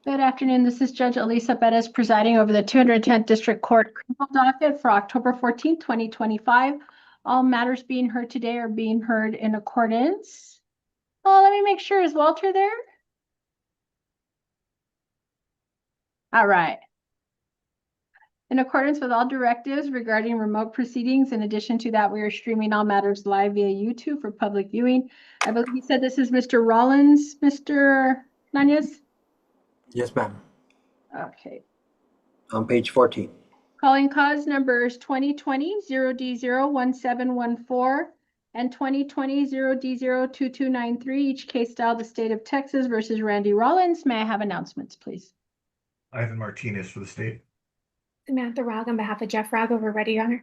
Good afternoon. This is Judge Elisa Perez presiding over the 210th District Court criminal docket for October 14th, 2025. All matters being heard today are being heard in accordance. Oh, let me make sure. Is Walter there? All right. In accordance with all directives regarding remote proceedings, in addition to that, we are streaming all matters live via YouTube for public viewing. I believe you said this is Mr. Rollins, Mr. Nanez? Yes, ma'am. Okay. On page 14. Calling cause numbers 2020-0D01714 and 2020-0D02293, each case style the state of Texas versus Randy Rollins. May I have announcements, please? Ivan Martinez for the state. Samantha Rogg on behalf of Jeff Rogg, over ready, Your Honor.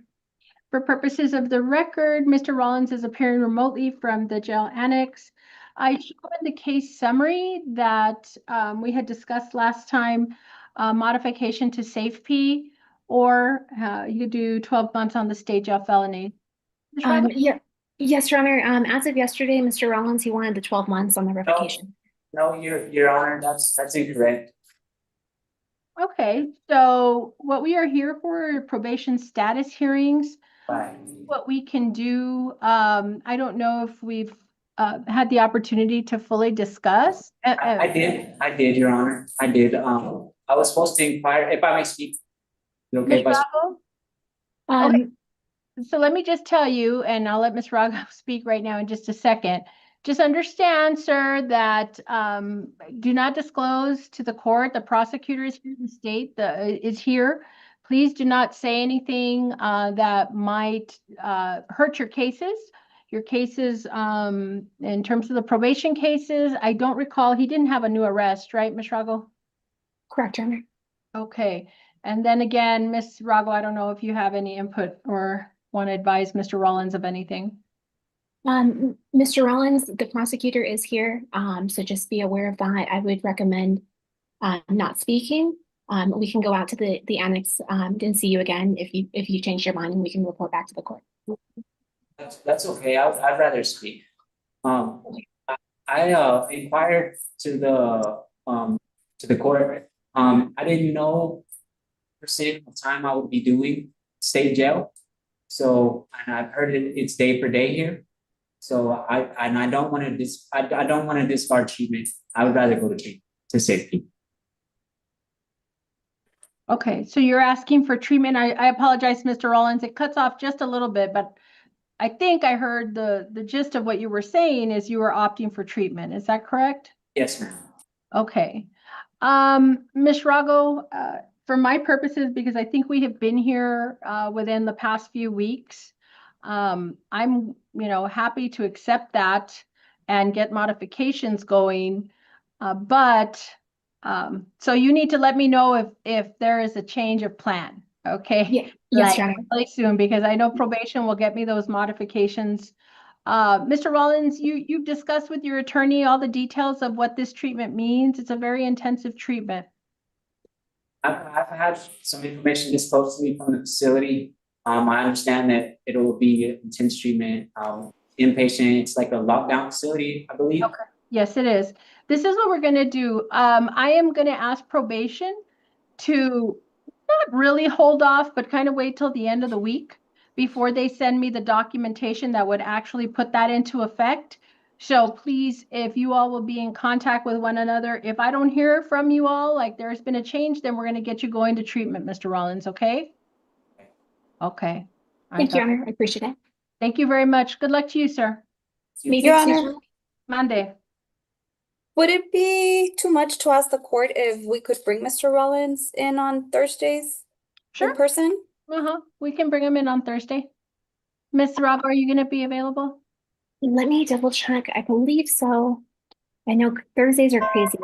For purposes of the record, Mr. Rollins is appearing remotely from the jail annex. I showed in the case summary that we had discussed last time, modification to safe P, or you could do 12 months on the state jail felony. Yes, Your Honor. As of yesterday, Mr. Rollins, he wanted the 12 months on the revocation. No, Your Honor, that's incorrect. Okay, so what we are here for are probation status hearings. Right. What we can do, I don't know if we've had the opportunity to fully discuss. I did, Your Honor. I did. I was supposed to inquire, if I may speak. Okay, Ms. Rago? Okay. So let me just tell you, and I'll let Ms. Rago speak right now in just a second. Just understand, sir, that do not disclose to the court. The prosecutor is here, the state is here. Please do not say anything that might hurt your cases. Your cases, in terms of the probation cases, I don't recall, he didn't have a new arrest, right, Ms. Rago? Correct, Your Honor. Okay. And then again, Ms. Rago, I don't know if you have any input or want to advise Mr. Rollins of anything. Mr. Rollins, the prosecutor is here, so just be aware of that. I would recommend not speaking. We can go out to the annex and see you again if you change your mind, and we can report back to the court. That's okay. I'd rather speak. I inquired to the court. I didn't know percent of time I would be doing state jail. So, and I've heard it's day per day here. So I don't want to I don't want to discard treatment. I would rather go to safety. Okay, so you're asking for treatment. I apologize, Mr. Rollins. It cuts off just a little bit, but I think I heard the gist of what you were saying is you were opting for treatment. Is that correct? Yes, ma'am. Okay. Ms. Rago, for my purposes, because I think we have been here within the past few weeks, I'm happy to accept that and get modifications going. So you need to let me know if there is a change of plan. Okay. Yeah. Yes, Your Honor. Really soon, because I know probation will get me those modifications. Mr. Rollins, you've discussed with your attorney all the details of what this treatment means. It's a very intensive treatment. I've had some information disclosed to me from the facility. I understand that it will be intense treatment, inpatient. It's like a lockdown facility, I believe. Okay. Yes, it is. This is what we're going to do. I am going to ask probation to not really hold off, but kind of wait till the end of the week before they send me the documentation that would actually put that into effect. So please, if you all will be in contact with one another, if I don't hear from you all, like there's been a change, then we're going to get you going to treatment, Mr. Rollins, okay? Okay. Thank you, Your Honor. I appreciate it. Thank you very much. Good luck to you, sir. Your Honor. Monday. Would it be too much to ask the court if we could bring Mr. Rollins in on Thursdays Sure. in person? We can bring him in on Thursday. Ms. Rob, are you going to be available? Let me double check. I believe so. I know Thursdays are crazy.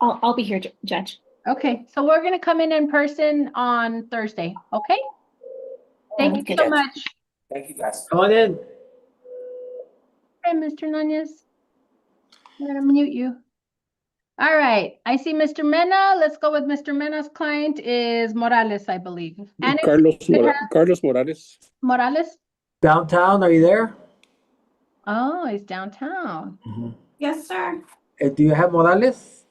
I'll be here, Judge. Okay, so we're going to come in person on Thursday, okay? Thank you so much. Thank you, guys. Come on in. Hey, Mr. Nunez. I'm going to mute you. All right, I see Mr. Mena. Let's go with Mr. Mena's client is Morales, I believe. Carlos Morales. Morales? Downtown, are you there? Oh, he's downtown. Yes, sir. Do you have Morales?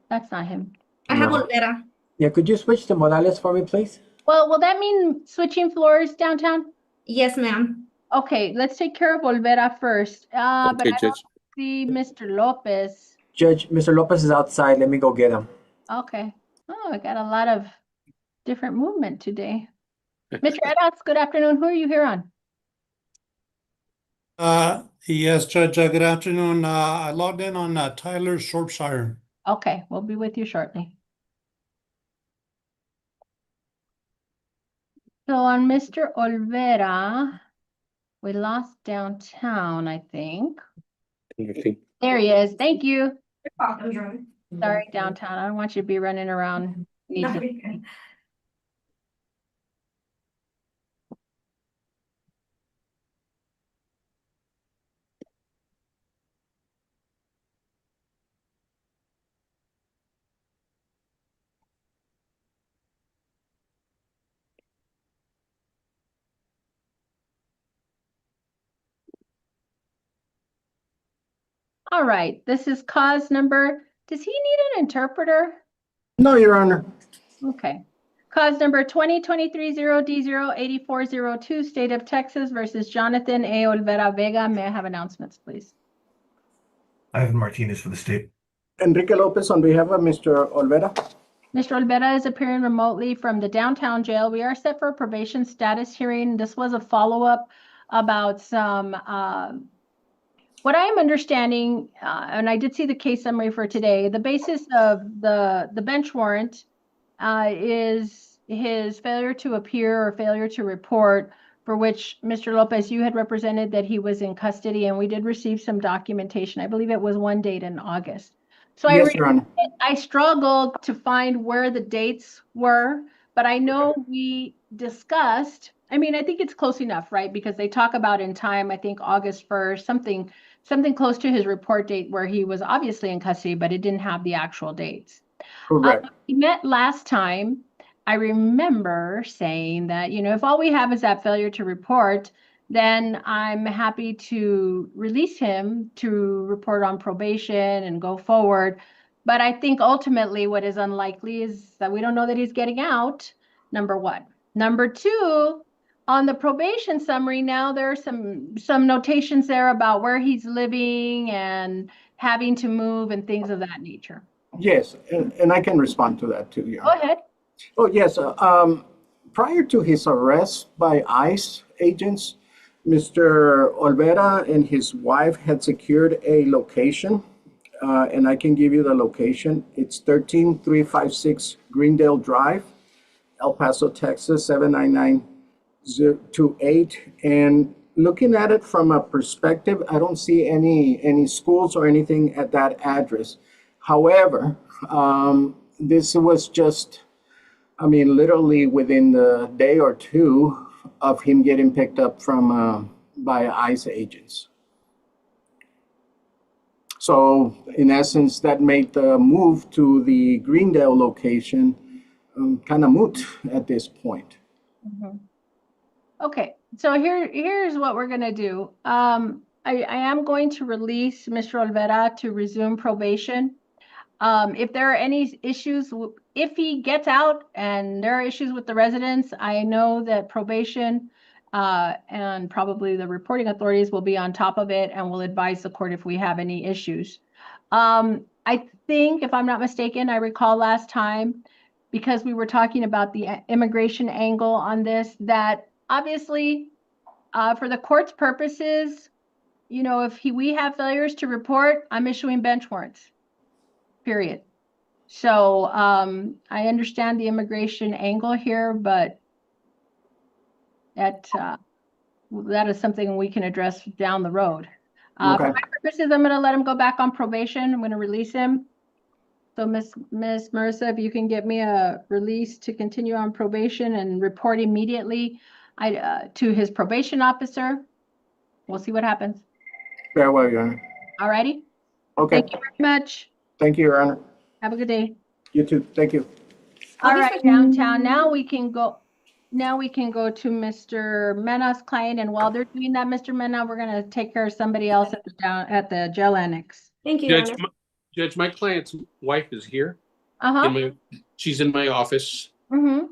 That's not him. I have No. Olvera. Yeah, could you switch to Morales for me, please? Well, will that mean switching floors downtown? Yes, ma'am. Okay, let's take care of Olvera first. But I Okay, don't Judge. see Mr. Lopez. Judge, Mr. Lopez is outside. Let me go get him. Okay. Oh, I got a lot of different movement today. Mr. Edatz, good afternoon. Who are you here on? Yes, Judge, good afternoon. I logged in on Tyler Shropshire. Okay, we'll be with you shortly. So on Mr. Olvera, we lost downtown, I think. There he is. Thank you. Sorry, downtown. I don't want you to be running around. needlessly. All right, this is cause number. Does he need an interpreter? No, Your Honor. Okay. Cause number 2023-0D08402, State of Texas versus Jonathan A. Olvera Vega. May I have announcements, please? Ivan Martinez for the state. Enrique Lopez on behalf of Mr. Olvera. Mr. Olvera is appearing remotely from the downtown jail. We are set for a probation status hearing. This was a follow-up about some, what I am understanding, and I did see the case summary for today, the basis of the bench warrant is his failure to appear or failure to report, for which Mr. Lopez, you had represented that he was in custody, and we did receive some documentation. I believe it was one date in August. So Yes, Your Honor. I struggled to find where the dates were, but I know we discussed, I mean, I think it's close enough, right? Because they talk about in time, I think August 1st, something close to his report date where he was obviously in custody, but it didn't have the actual dates. Correct. We met last time. I remember saying that, you know, if all we have is that failure to report, then I'm happy to release him to report on probation and go forward. But I think ultimately what is unlikely is that we don't know that he's getting out, number one. Number two, on the probation summary now, there are some notations there about where he's living and having to move and things of that nature. Yes, and I can respond to that too, Your Go Honor. ahead. Oh, yes. Prior to his arrest by ICE agents, Mr. Olvera and his wife had secured a location, and I can give you the location. It's 13356 Greendale Drive, El Paso, Texas, 79928. And looking at it from a perspective, I don't see any schools or anything at that address. However, this was just, I mean, literally within the day or two of him getting picked up from by ICE agents. So in essence, that made the move to the Greendale location kind of moot at this point. Mhm. Okay, so here's what we're gonna do. I am going to release Mr. Olvera to resume probation. If there are any issues, if he gets out and there are issues with the residents, I know that probation and probably the reporting authorities will be on top of it and will advise the court if we have any issues. I think, if I'm not mistaken, I recall last time, because we were talking about the immigration angle on this, that obviously for the court's purposes, you know, if we have failures to report, I'm issuing bench warrants. Period. So I understand the immigration angle here, but that is something we can address down the road. Okay. For my purposes, I'm going to let him go back on probation. I'm going to release him. So Miss Marissa, if you can get me a release to continue on probation and report immediately to his probation officer. We'll see what happens. Very well, Your Honor. All righty. Okay. Thank you very much. Thank you, Your Honor. Have a good day. You too. Thank you. All right, downtown. Now we can go. now we can go to Mr. Mena's client, and while they're doing that, Mr. Mena, we're gonna take care of somebody else at the jail annex. Thank you, Your Judge, Honor. Judge, my client's wife is here. Uh-huh. She's in my office. Mm-hmm.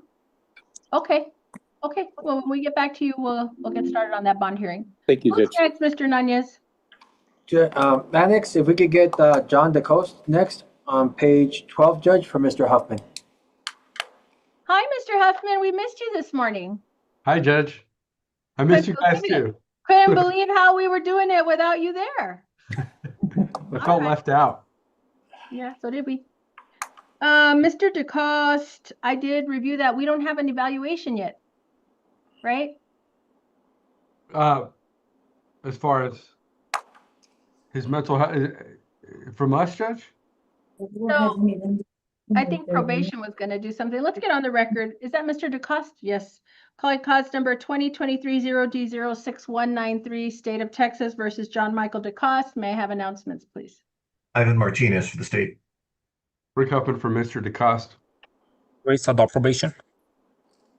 Okay. Okay. Well, when we get back to you, we'll get started on that bond hearing. Thank you, Who's Judge. next, Mr. Nunez? Annex, if we could get John DeCoste next on page 12, Judge, for Mr. Huffman. Hi, Mr. Huffman. We missed you this morning. Hi, Judge. I missed you guys Couldn't too. Couldn't believe how we were doing it without you there. I felt left out. Yeah, so did we. Mr. DeCoste, I did review that. We don't have an evaluation yet, right? As far as his mental health, from us, Judge? So I think probation was going to do something. Let's get on the record. Is that Mr. DeCoste? Yes. Calling cause number 2023-0D06193, State of Texas versus John Michael DeCoste. May I have announcements, please? Ivan Martinez for the state. Rick Huffman for Mr. DeCoste. Ruiz about probation.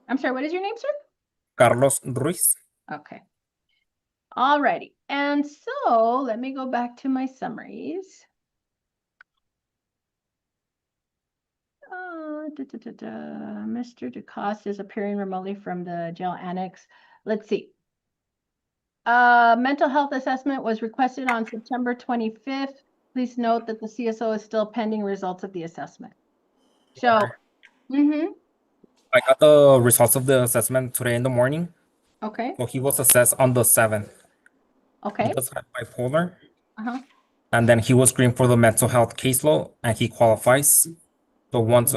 I'm sorry, what is your name, sir? Carlos Ruiz. Okay. All righty. And so let me go back to my summaries. Mr. DeCoste is appearing remotely from the jail annex. Let's see. Mental health assessment was requested on September 25th. Please note that the CSO is still pending results of the assessment. So, I got the results of the assessment today in the morning. Okay. So he was assessed on the 7th. Okay. He does have bipolar. Uh-huh. And then he was screened for the mental health caseload and he qualifies. So once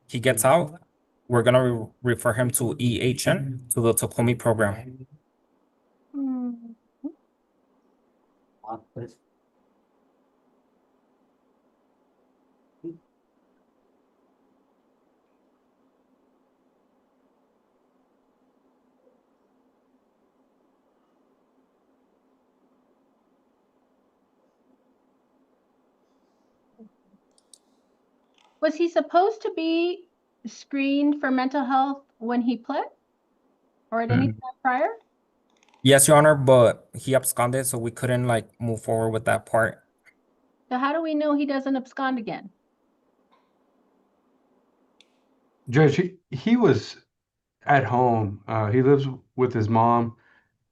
he gets out, we're gonna refer him to EHN, to the Tacoma program. Was he supposed to be screened for mental health when he pled? Or at any time prior? Yes, Your Honor, but he absconded, so we couldn't like move forward with that part. So how do we know he doesn't abscond again? Judge, he was at home. He lives with his mom.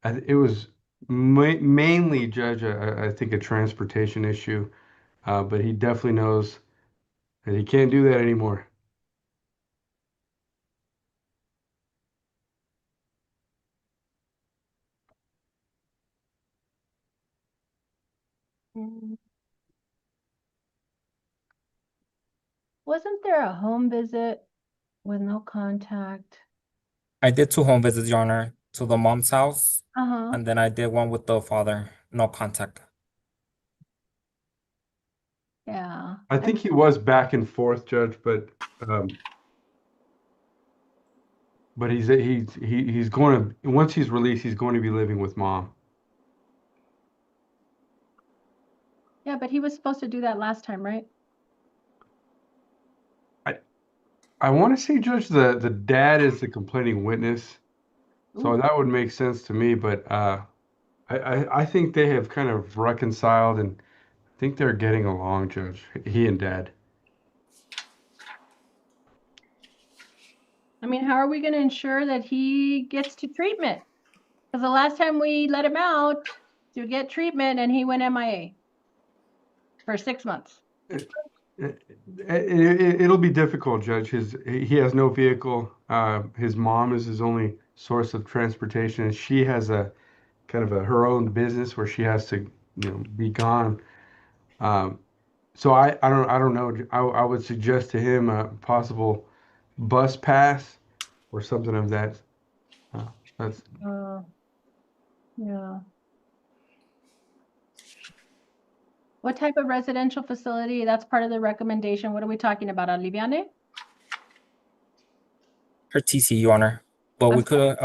It was mainly, Judge, I think a transportation issue, but he definitely knows that he can't do that anymore. Wasn't there a home visit with no contact? I did 2 home visits, Your Honor, to the mom's house, Uh-huh. and then I did one with the father, no contact. Yeah. I think he was back and forth, Judge, but he's going to, once he's released, he's going to be living with mom. Yeah, but he was supposed to do that last time, right? I want to say, Judge, the dad is the complaining witness, so that would make sense to me. But I think they have kind of reconciled, and I think they're getting along, Judge. He and Dad. I mean, how are we going to ensure that he gets to treatment? Because the last time we let him out to get treatment and he went MIA for 6 months. It'll be difficult, Judge. He has no vehicle. His mom is his only source of transportation, and she has a kind of her own business where she has to, be gone. So I don't know. I would suggest to him a possible bus pass or something of that. That's Yeah. What type of residential facility? That's part of the recommendation. What are we talking about? Aliviane? Her TC, Your Honor, but we could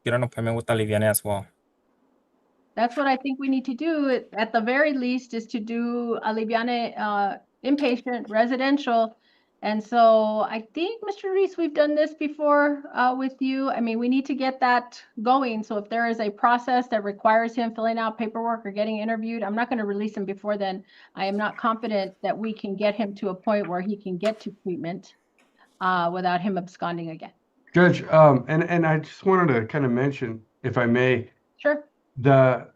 get an appointment with Aliviane as well. That's what I think we need to do at the very least, is to do Aliviane inpatient residential. And so I think, Mr. Reese, we've done this before with you. I mean, we need to get that going. So if there is a process that requires him filling out paperwork or getting interviewed, I'm not going to release him before then. I am not confident that we can get him to a point where he can get to treatment without him absconding again. Judge, and I just wanted to kind of mention, if I may, Sure. the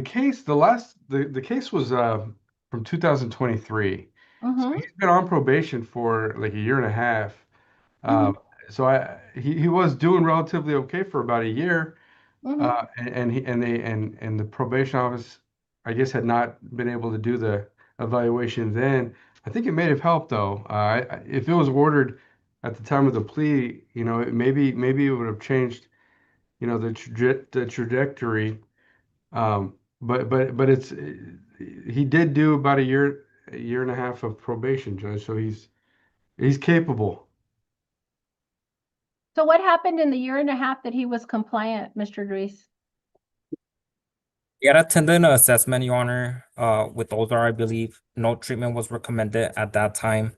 case, the case was from 2023. So he's been on probation for like a year and a half. So he was doing relatively okay for about a year. And the probation office, I guess, had not been able to do the evaluation then. I think it may have helped though. If it was ordered at the time of the plea, maybe it would have changed, the trajectory. But he did do about a year and a half of probation, Judge. So he's capable. So what happened in the year and a half that he was compliant, Mr. Reese? He had attended an assessment, Your Honor, with older, I believe. No treatment was recommended at that time.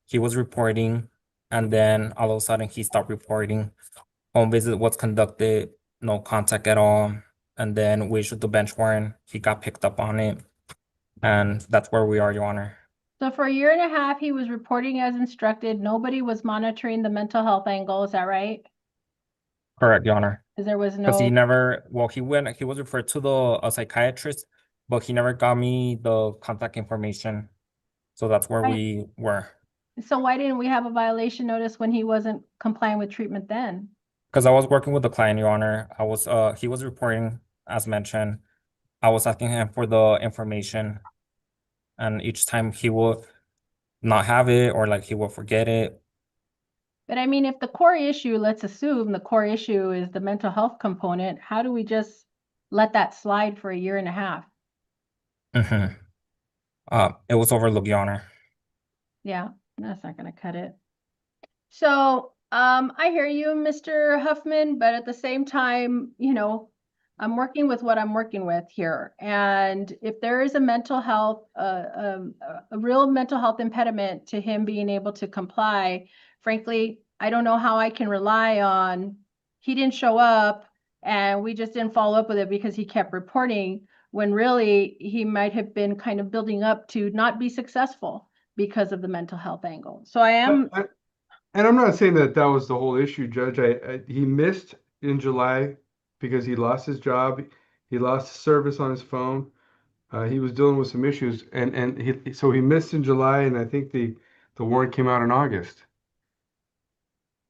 He was reporting, and then all of a sudden he stopped reporting. Home visit was conducted, no contact at all. And then we issued the bench warrant. He got picked up on it. And that's where we are, Your Honor. So for a year and a half, he was reporting as instructed. Nobody was monitoring the mental health angle. Is that right? Correct, Your Honor. Because there was Because he no, never, well, he was referred to a psychiatrist, but he never got me the contact information. So that's where Right. we were. so why didn't we have a violation notice when he wasn't complying with treatment then? Because I was working with the client, Your Honor. He was reporting, as mentioned. I was asking him for the information, and each time he will not have it, or like he will forget it. But I mean, if the core issue, let's assume the core issue is the mental health component, how do we just let that slide for a year and a half? It was overlooked, Your Honor. Yeah, that's not gonna cut it. So, I hear you, Mr. Huffman, but at the same time, I'm working with what I'm working with here. And if there is a mental health, a real mental health impediment to him being able to comply, frankly, I don't know how I can rely on, he didn't show up and we just didn't follow up with it because he kept reporting, when really he might have been kind of building up to not be successful because of the mental health angle. So I am, And I'm not saying that was the whole issue, Judge. He missed in July because he lost his job. He lost service on his phone. He was dealing with some issues, and he missed in July, and I think the warrant came out in August.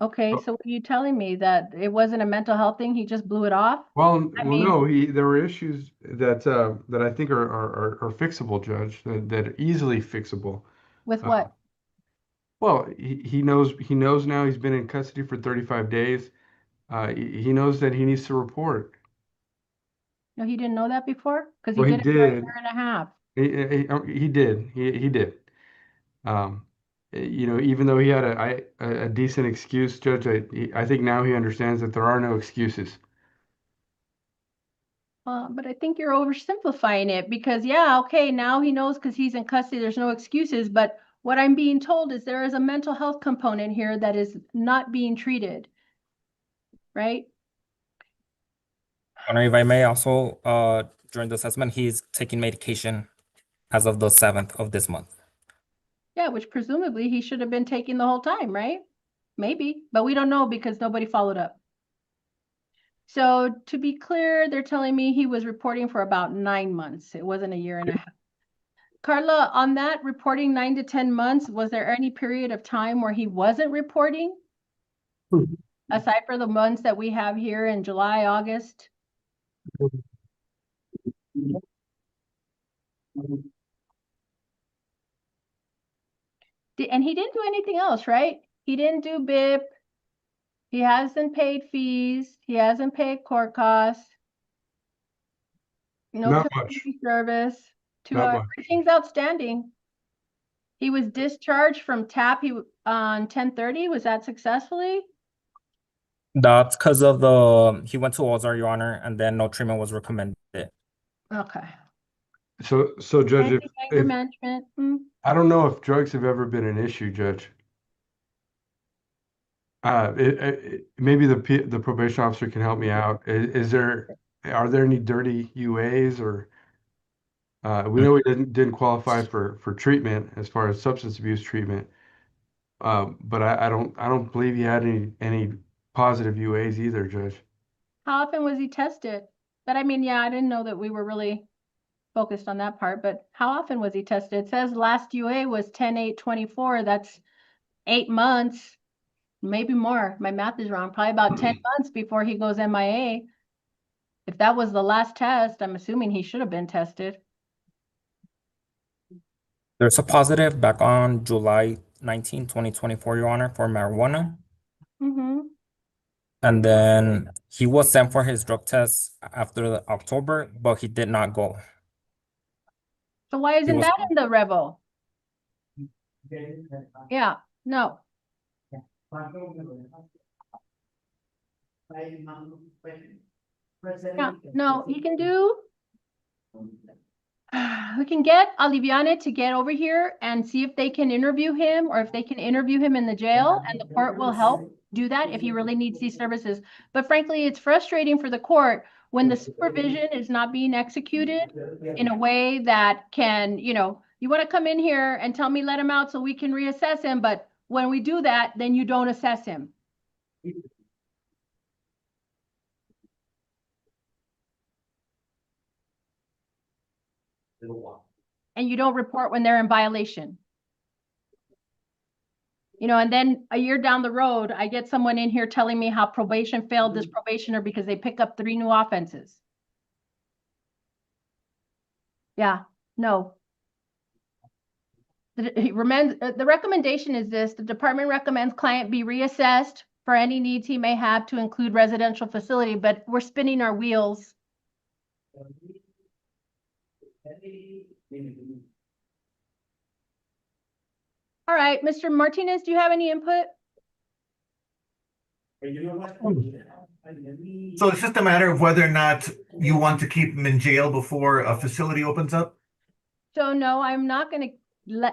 okay, so what are you telling me, that it wasn't a mental health thing? He just blew it off? Well, I mean- no, there were issues that I think are fixable, Judge, that are easily fixable. With what? Well, he knows now he's been in custody for 35 days. He knows that he needs to report. No, he didn't know that before? Because he Well, he did it for a did. year and a half. He did. He did. Even though he had a decent excuse, Judge, I think now he understands that there are no excuses. But I think you're oversimplifying it because, yeah, okay, now he knows because he's in custody, there's no excuses. But what I'm being told is there is a mental health component here that is not being treated, right? Honor, if I may also, during the assessment, he's taking medication as of the 7th of this month. Yeah, which presumably he should have been taking the whole time, right? Maybe, but we don't know because nobody followed up. So to be clear, they're telling me he was reporting for about 9 months. It wasn't a year and a half. Carla, on that reporting 9 to 10 months, was there any period of time where he wasn't reporting? Aside for the months that we have here in July, August? And he didn't do anything else, right? He didn't do BIP. He hasn't paid fees. He hasn't paid court costs. No Not much. community service. Not much. Everything's outstanding. He was discharged from TAP on 10/30. Was that successfully? That's because of he went to Ozar, Your Honor, and then no treatment was recommended. Okay. So Judge, Anger if management. I don't know if drugs have ever been an issue, Judge. Maybe the probation officer can help me out. Are there any dirty UAs or we know he didn't qualify for treatment as far as substance abuse treatment. But I don't believe he had any positive UAs either, Judge. How often was he tested? But I mean, yeah, I didn't know that we were really focused on that part, but how often was he tested? It says last UA was 10/8/24. That's 8 months, maybe more. My math is wrong. Probably about 10 months before he goes MIA. If that was the last test, I'm assuming he should have been tested. There's a positive back on July 19, 2024, Your Honor, for marijuana. Mm-hmm. And then he was sent for his drug test after October, but he did not go. So why isn't was- that in the revo? Yeah, no. Yeah, no, he can do. We can get Aliviane to get over here and see if they can interview him or if they can interview him in the jail, and the court will help do that if he really needs these services. But frankly, it's frustrating for the court when the supervision is not being executed in a way that can, you want to come in here and tell me let him out so we can reassess him, but when we do that, then you don't assess him. And you don't report when they're in violation. And then a year down the road, I get someone in here telling me how probation failed this probationer because they pick up 3 new offenses. Yeah, no. The recommendation is this: the department recommends client be reassessed for any needs he may have to include residential facility, but we're spinning our wheels. All right, Mr. Martinez, do you have any input? So it's just a matter of whether or not you want to keep him in jail before a facility opens up? So no, I'm not going to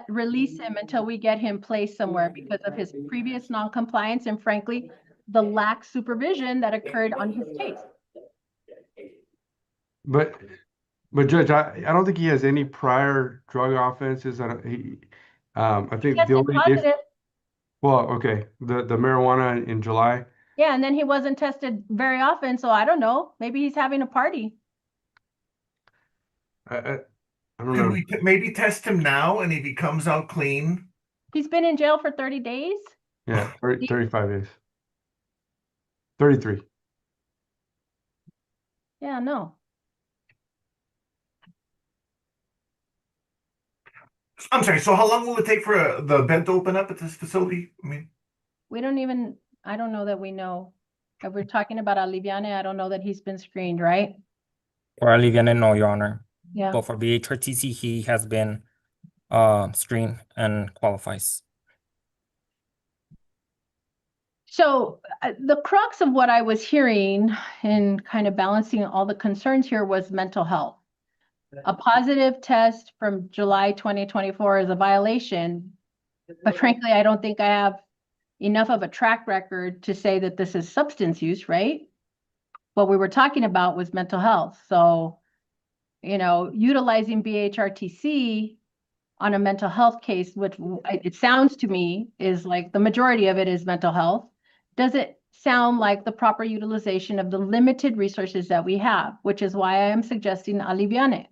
release him until we get him placed somewhere because of his previous non-compliance and frankly, the lax supervision that occurred on his case. But Judge, I don't think he has any prior drug offenses. I think the only Positive. well, okay, the marijuana in July. Yeah, and then he wasn't tested very often, so I don't know. Maybe he's having a party. I don't Could know. we maybe test him now, and if he comes out clean? He's been in jail for 30 days. Yeah, 35 days. 33. Yeah, no. I'm sorry, so how long will it take for the bed to open up at this facility? I mean, I don't know that we know. If we're talking about Aliviane, I don't know that he's been screened, right? For Aliviane, no, Your Honor. Yeah. But for BHRTC, he has been screened and qualifies. So the crux of what I was hearing and kind of balancing all the concerns here was mental health. A positive test from July 2024 is a violation, but frankly, I don't think I have enough of a track record to say that this is substance use, right? What we were talking about was mental health. So, utilizing BHRTC on a mental health case, which it sounds to me is like the majority of it is mental health, doesn't sound like the proper utilization of the limited resources that we have, which is why I am suggesting Aliviane.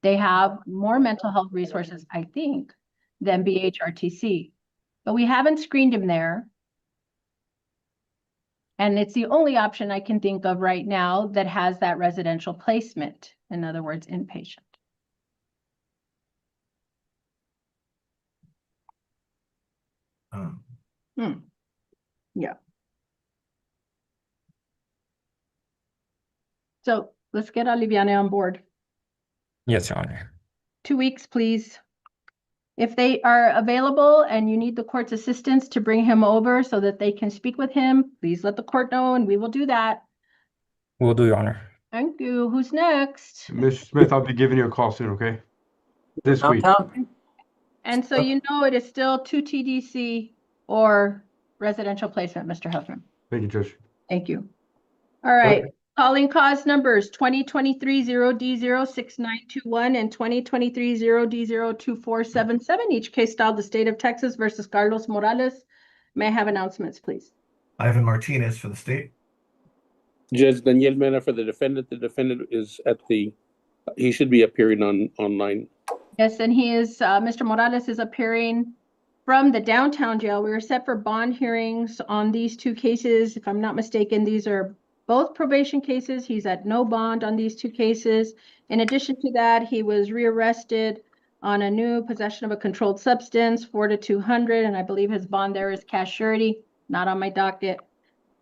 They have more mental health resources, I think, than BHRTC, but we haven't screened him there. And it's the only option I can think of right now that has that residential placement. In other words, inpatient. Yeah. So let's get Aliviane on board. Yes, Your Honor. 2 weeks, please. If they are available and you need the court's assistance to bring him over so that they can speak with him, please let the court know and we will do that. Will do, Your Honor. Thank you. Who's next? Mr. Smith, I'll be giving you a call soon, okay? This week. Downtown? And so you know it is still 2 TDC or residential placement, Mr. Huffman. Thank you, Judge. Thank you. All right. Calling cause numbers 2023 0D06921 and 2023 0D02477. Each case styled the state of Texas versus Carlos Morales. May I have announcements, please? Ivan Martinez for the state. Judge Daniel Mena for the defendant. The defendant is he should be appearing online. Yes, and he is, Mr. Morales is appearing from the downtown jail. We were set for bond hearings on these two cases. If I'm not mistaken, these are both probation cases. He's at no bond on these two cases. In addition to that, he was rearrested on a new possession of a controlled substance, 4 to 200, and I believe his bond there is cash surety, not on my docket.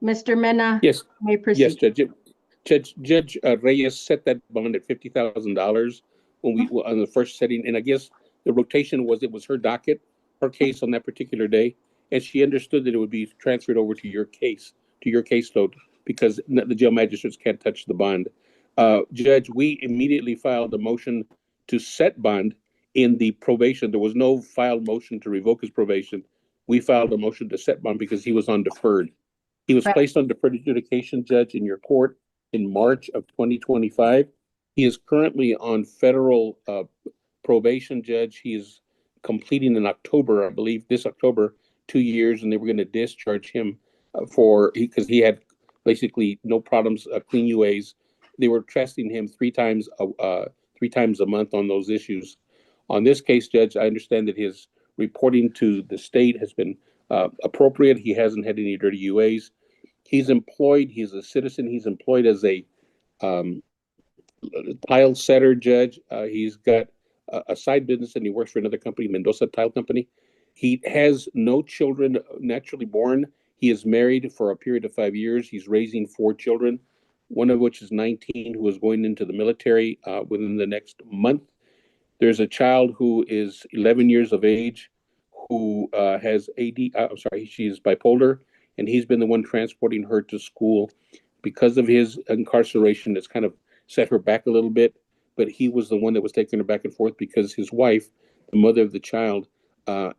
Mr. Mena, Yes, you may proceed. yes, Judge Reyes set that bond at $50,000 when we on the first setting, and I guess the rotation was it was her docket, her case on that particular day, and she understood that it would be transferred over to your caseload, because the jail magistrates can't touch the bond. Judge, we immediately filed a motion to set bond in the probation. There was no filed motion to revoke his probation. We filed a motion to set bond because he was on deferred. He was placed on deferred adjudication, Judge, in your court in March of 2025. He is currently on federal probation, Judge. He is completing in October, I believe, this October, 2 years, and they were going to discharge him because he had basically no problems, clean UAs. They were testing him three times a month on those issues. On this case, Judge, I understand that his reporting to the state has been appropriate. He hasn't had any dirty UAs. He's employed. He's a citizen. He's employed as a tile setter, Judge. He's got a side business and he works for another company, Mendoza Tile Company. He has no children naturally born. He is married for a period of 5 years. He's raising 4 children, one of which is 19, who is going into the military within the next month. There's a child who is 11 years of age who has she's bipolar, and he's been the one transporting her to school. Because of his incarceration, it's kind of set her back a little bit, but he was the one that was taking her back and forth because his wife, the mother of the child,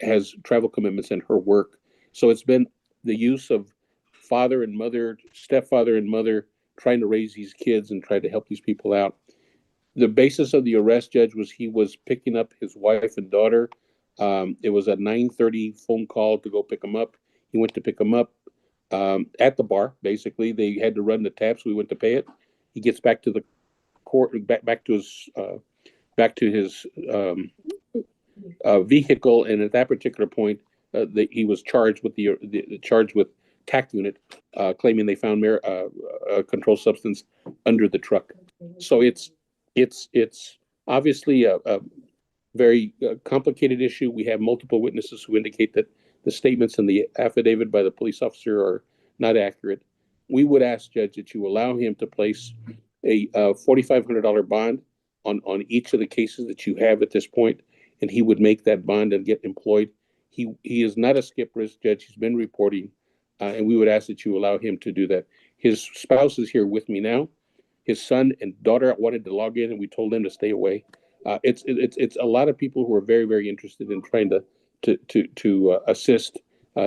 has travel commitments in her work. So it's been the use of father and mother, stepfather and mother, trying to raise these kids and try to help these people out. The basis of the arrest, Judge, was he was picking up his wife and daughter. It was a 9:30 phone call to go pick them up. He went to pick them up at the bar. Basically, they had to run the tab, so we went to pay it. He gets back to the court, back to his vehicle, and at that particular point, he was charged with the TAC unit, claiming they found a controlled substance under the truck. So it's obviously a very complicated issue. We have multiple witnesses who indicate that the statements in the affidavit by the police officer are not accurate. We would ask, Judge, that you allow him to place a $4,500 bond on each of the cases that you have at this point, and he would make that bond and get employed. He is not a skip risk, Judge. He's been reporting, and we would ask that you allow him to do that. His spouse is here with me now. His son and daughter wanted to log in, and we told them to stay away. It's a lot of people who are very, very interested in trying to assist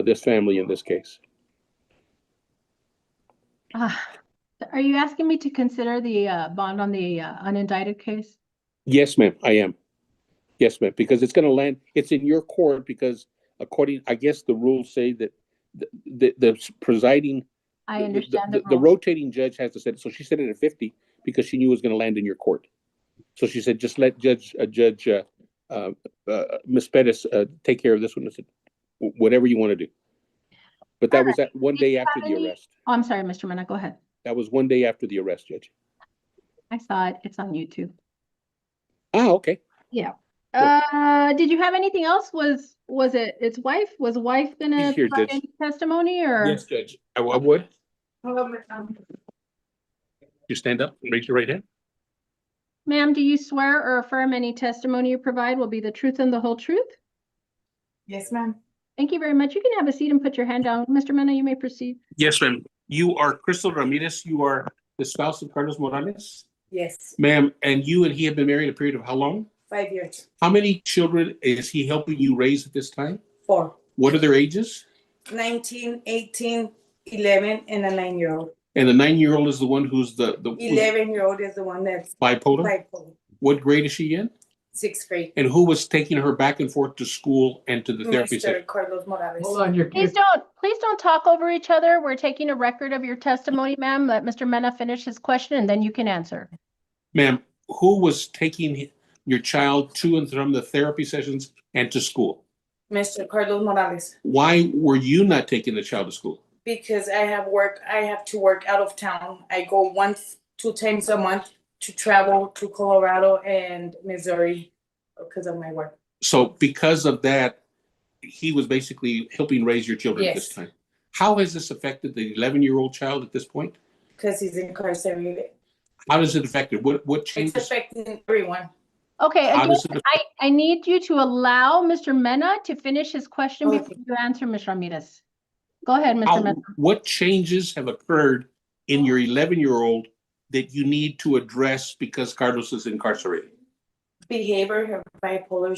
this family in this case. Are you asking me to consider the bond on the unindicted case? Yes, ma'am, I am. Yes, ma'am, because it's going to land. It's in your court because according, I guess the rules say that the presiding. I understand the rotating judge has to set it. So she set it at 50 because she knew it was going to land in your court. So she said, just let Judge Ms. Pettis take care of this one. I said, whatever you want to do. But that was that one day after the arrest. Oh, I'm sorry, Mr. Mena, go ahead. That was one day after the arrest, Judge. I saw it. It's on YouTube. Ah, okay. Yeah. Did you have anything else? Was it its wife? Was wife gonna He's here, provide Judge. any testimony or? Yes, Judge. I would. You stand up and raise your right hand. Ma'am, do you swear or affirm any testimony you provide will be the truth and the whole truth? Yes, ma'am. Thank you very much. You can have a seat and put your hand down. Mr. Mena, you may proceed. Yes, ma'am. You are Crystal Ramirez. You are the spouse of Carlos Morales? Yes, Ma'am, and you and he have been married a period of how long? 5 years. How many children is he helping you raise at this time? 4. What are their ages? 19, 18, 11, and a 9-year-old. And the 9-year-old is the one who's the 11-year-old is the one that's bipolar? bipolar. What grade is she in? 6th grade. And who was taking her back and forth to school and to the therapy Mr. session? Carlos Morales. Hold on, Please don't talk over each other. We're taking a record of your testimony, ma'am. Let Mr. Mena finish his question and then you can answer. Ma'am, who was taking your child to and from the therapy sessions and to school? Mr. Carlos Morales. Why were you not taking the child to school? Because I have work. I have to work out of town. I go 2 times a month to travel to Colorado and Missouri because of my work. So because of that, he was basically helping raise your children at this Yes. time. How has this affected the 11-year-old child at this point? Because he's incarcerated. How does it affect it? What It's changes? affecting everyone. Okay, How again, does it I need you to allow Mr. Mena to finish his question Okay. before you answer, Ms. Ramirez. Go ahead, Mr. How, Mena. what changes have occurred in your 11-year-old that you need to address because Carlos is incarcerated? Behavior, her bipolar.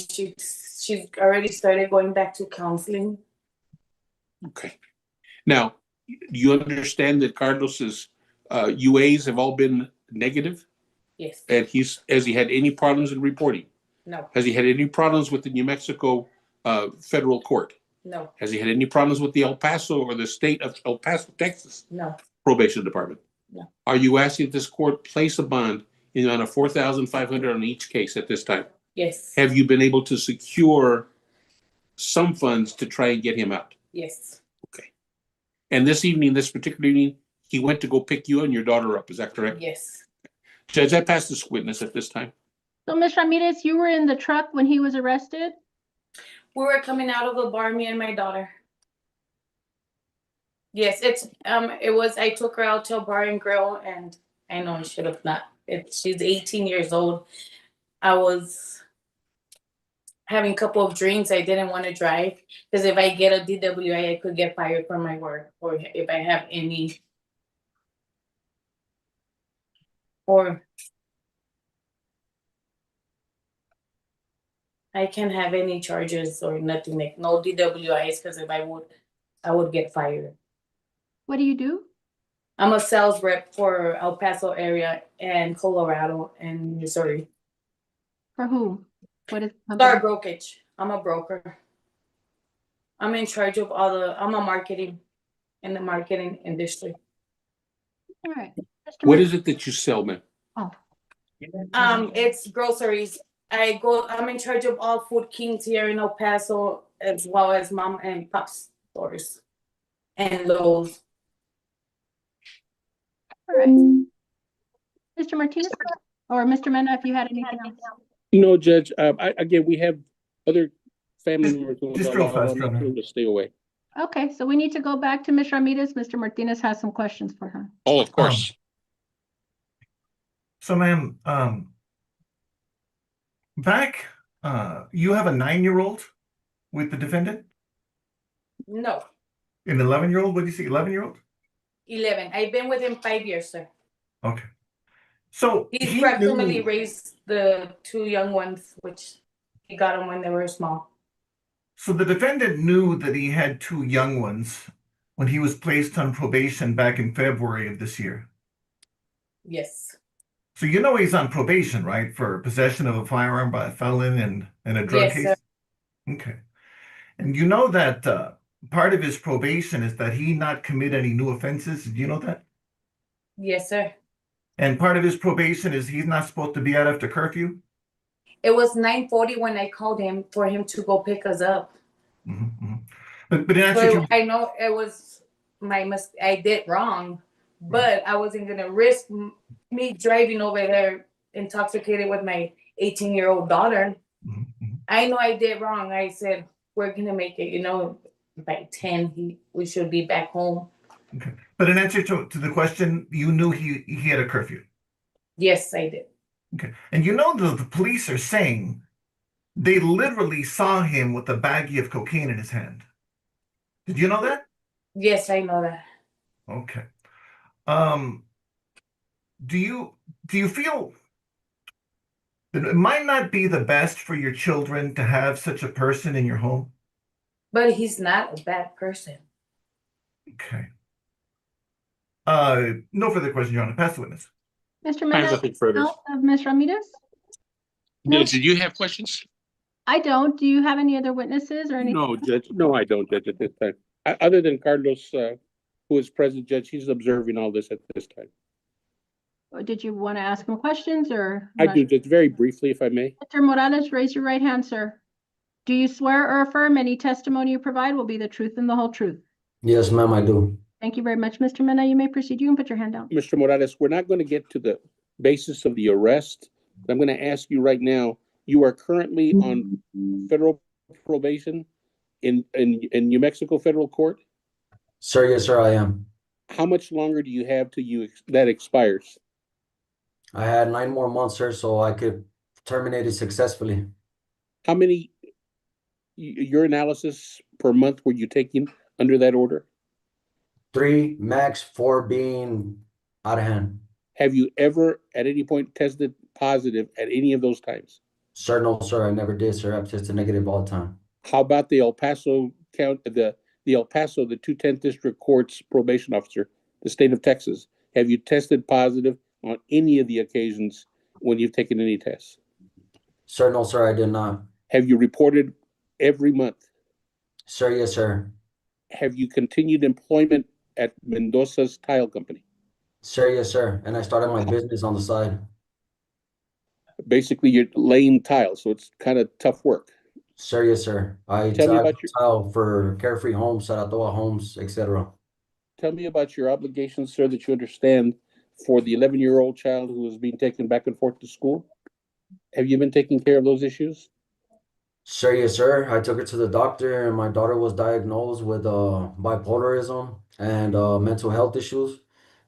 She's already started going back to counseling. Okay. Now, you understand that Carlos's UAs have all been negative, Yes. and has he had any problems in reporting? No. Has he had any problems with the New Mexico federal court? No. Has he had any problems with the El Paso or the state of El Paso, Texas No. probation department? No. Are you asking that this court place a bond in the amount of $4,500 on each case at this time? Yes. Have you been able to secure some funds to try and get him out? Yes. Okay. And this evening, this particular evening, he went to go pick you and your daughter up. Is that correct? Yes. Judge, I pass this witness at this time. So, Ms. Ramirez, you were in the truck when he was arrested? We were coming out of the bar, me and my daughter. Yes, it was, I took her out to a bar and grill, and I know I should have not. She's 18 years old. I was having a couple of drinks. I didn't want to drive because if I get a DWI, I could get fired from my work, or if I have any, or I can't have any charges or nothing, like no DWIs, because if I would get fired. What do you do? I'm a sales rep for El Paso area and Colorado and Missouri. For whom? What is the Star company? brokerage. I'm a broker. I'm in charge of I'm a marketing in the marketing industry. All right. Mr. What Mena- is it that you sell, ma'am? Oh, It's groceries. I'm in charge of all Food Kings here in El Paso, as well as mom and pop stores and Lowe's. all right. Mr. Martinez or Mr. Mena, if you had anything else. No, Judge. Again, we have other family members. Just real fast, Your Honor. To stay away. Okay, so we need to go back to Ms. Ramirez. Mr. Martinez has some questions for her. Oh, of course. So, ma'am, you have a 9-year-old with the defendant? No, An 11-year-old? What did you say, 11-year-old? 11. I've been with him 5 years, sir. Okay. So He's he practically knew, raised the 2 young ones, which he got them when they were small. so the defendant knew that he had 2 young ones when he was placed on probation back in February of this year. Yes. So you know he's on probation, right? For possession of a firearm by a felon and a drug Yes, case? sir. Okay. And you know that part of his probation is that he not commit any new offenses. Do you know that? Yes, sir. And part of his probation is he's not supposed to be out after curfew? It was 9:40 when I called him for him to go pick us up. But in answer So to I know it was my mistake. I did wrong, but I wasn't gonna risk me driving over there intoxicated with my 18-year-old daughter. I know I did wrong. I said we're gonna make it. By 10, we should be back home. Okay. But in answer to the question, you knew he had a curfew. Yes, I did. Okay. And you know the police are saying they literally saw him with a baggie of cocaine in his hand. Did you know that? Yes, I know that. Okay. do you feel that it might not be the best for your children to have such a person in your home? But he's not a bad person. Okay. No further questions, Your Honor. Pass the witness. Mr. I have Mena, nothing further. of Ms. Ramirez? No. Did you have questions? I don't. Do you have any other witnesses or anything? No, Judge. No, I don't, Judge, at this time. Other than Carlos, who is present, Judge, he's observing all this at this time. Or did you want to ask him questions or? I do, Judge, very briefly, if I may. Mr. Morales, raise your right hand, sir. Do you swear or affirm any testimony you provide will be the truth and the whole truth? Yes, ma'am, I do. Thank you very much, Mr. Mena. You may proceed. You can put your hand down. Mr. Morales, we're not going to get to the basis of the arrest. I'm going to ask you right now, you are currently on federal probation in New Mexico federal court? Sir, yes, sir, I am. How much longer do you have till that expires? I had 9 more months, sir, so I could terminate it successfully. How many urinalysis per month were you taking under that order? 3, max 4 being out of hand. Have you ever at any point tested positive at any of those times? Sir, no, sir, I never did, sir. I've tested negative all the time. How about the El Paso the El Paso, the 210th District Court's probation officer, the state of Texas? Have you tested positive on any of the occasions when you've taken any tests? Sir, no, sir, I did not. Have you reported every month? Sir, yes, sir. Have you continued employment at Mendoza's Tile Company? Sir, yes, sir. And I started my business on the side. Basically, you're laying tile, so it's kind of tough work. Sir, yes, sir. I tile for Carefree Homes, Saratoga Homes, etc. Tell me about your obligations, sir, that you understand for the 11-year-old child who is being taken back and forth to school. Have you been taking care of those issues? Sir, yes, sir. I took her to the doctor, and my daughter was diagnosed with bipolarism and mental health issues.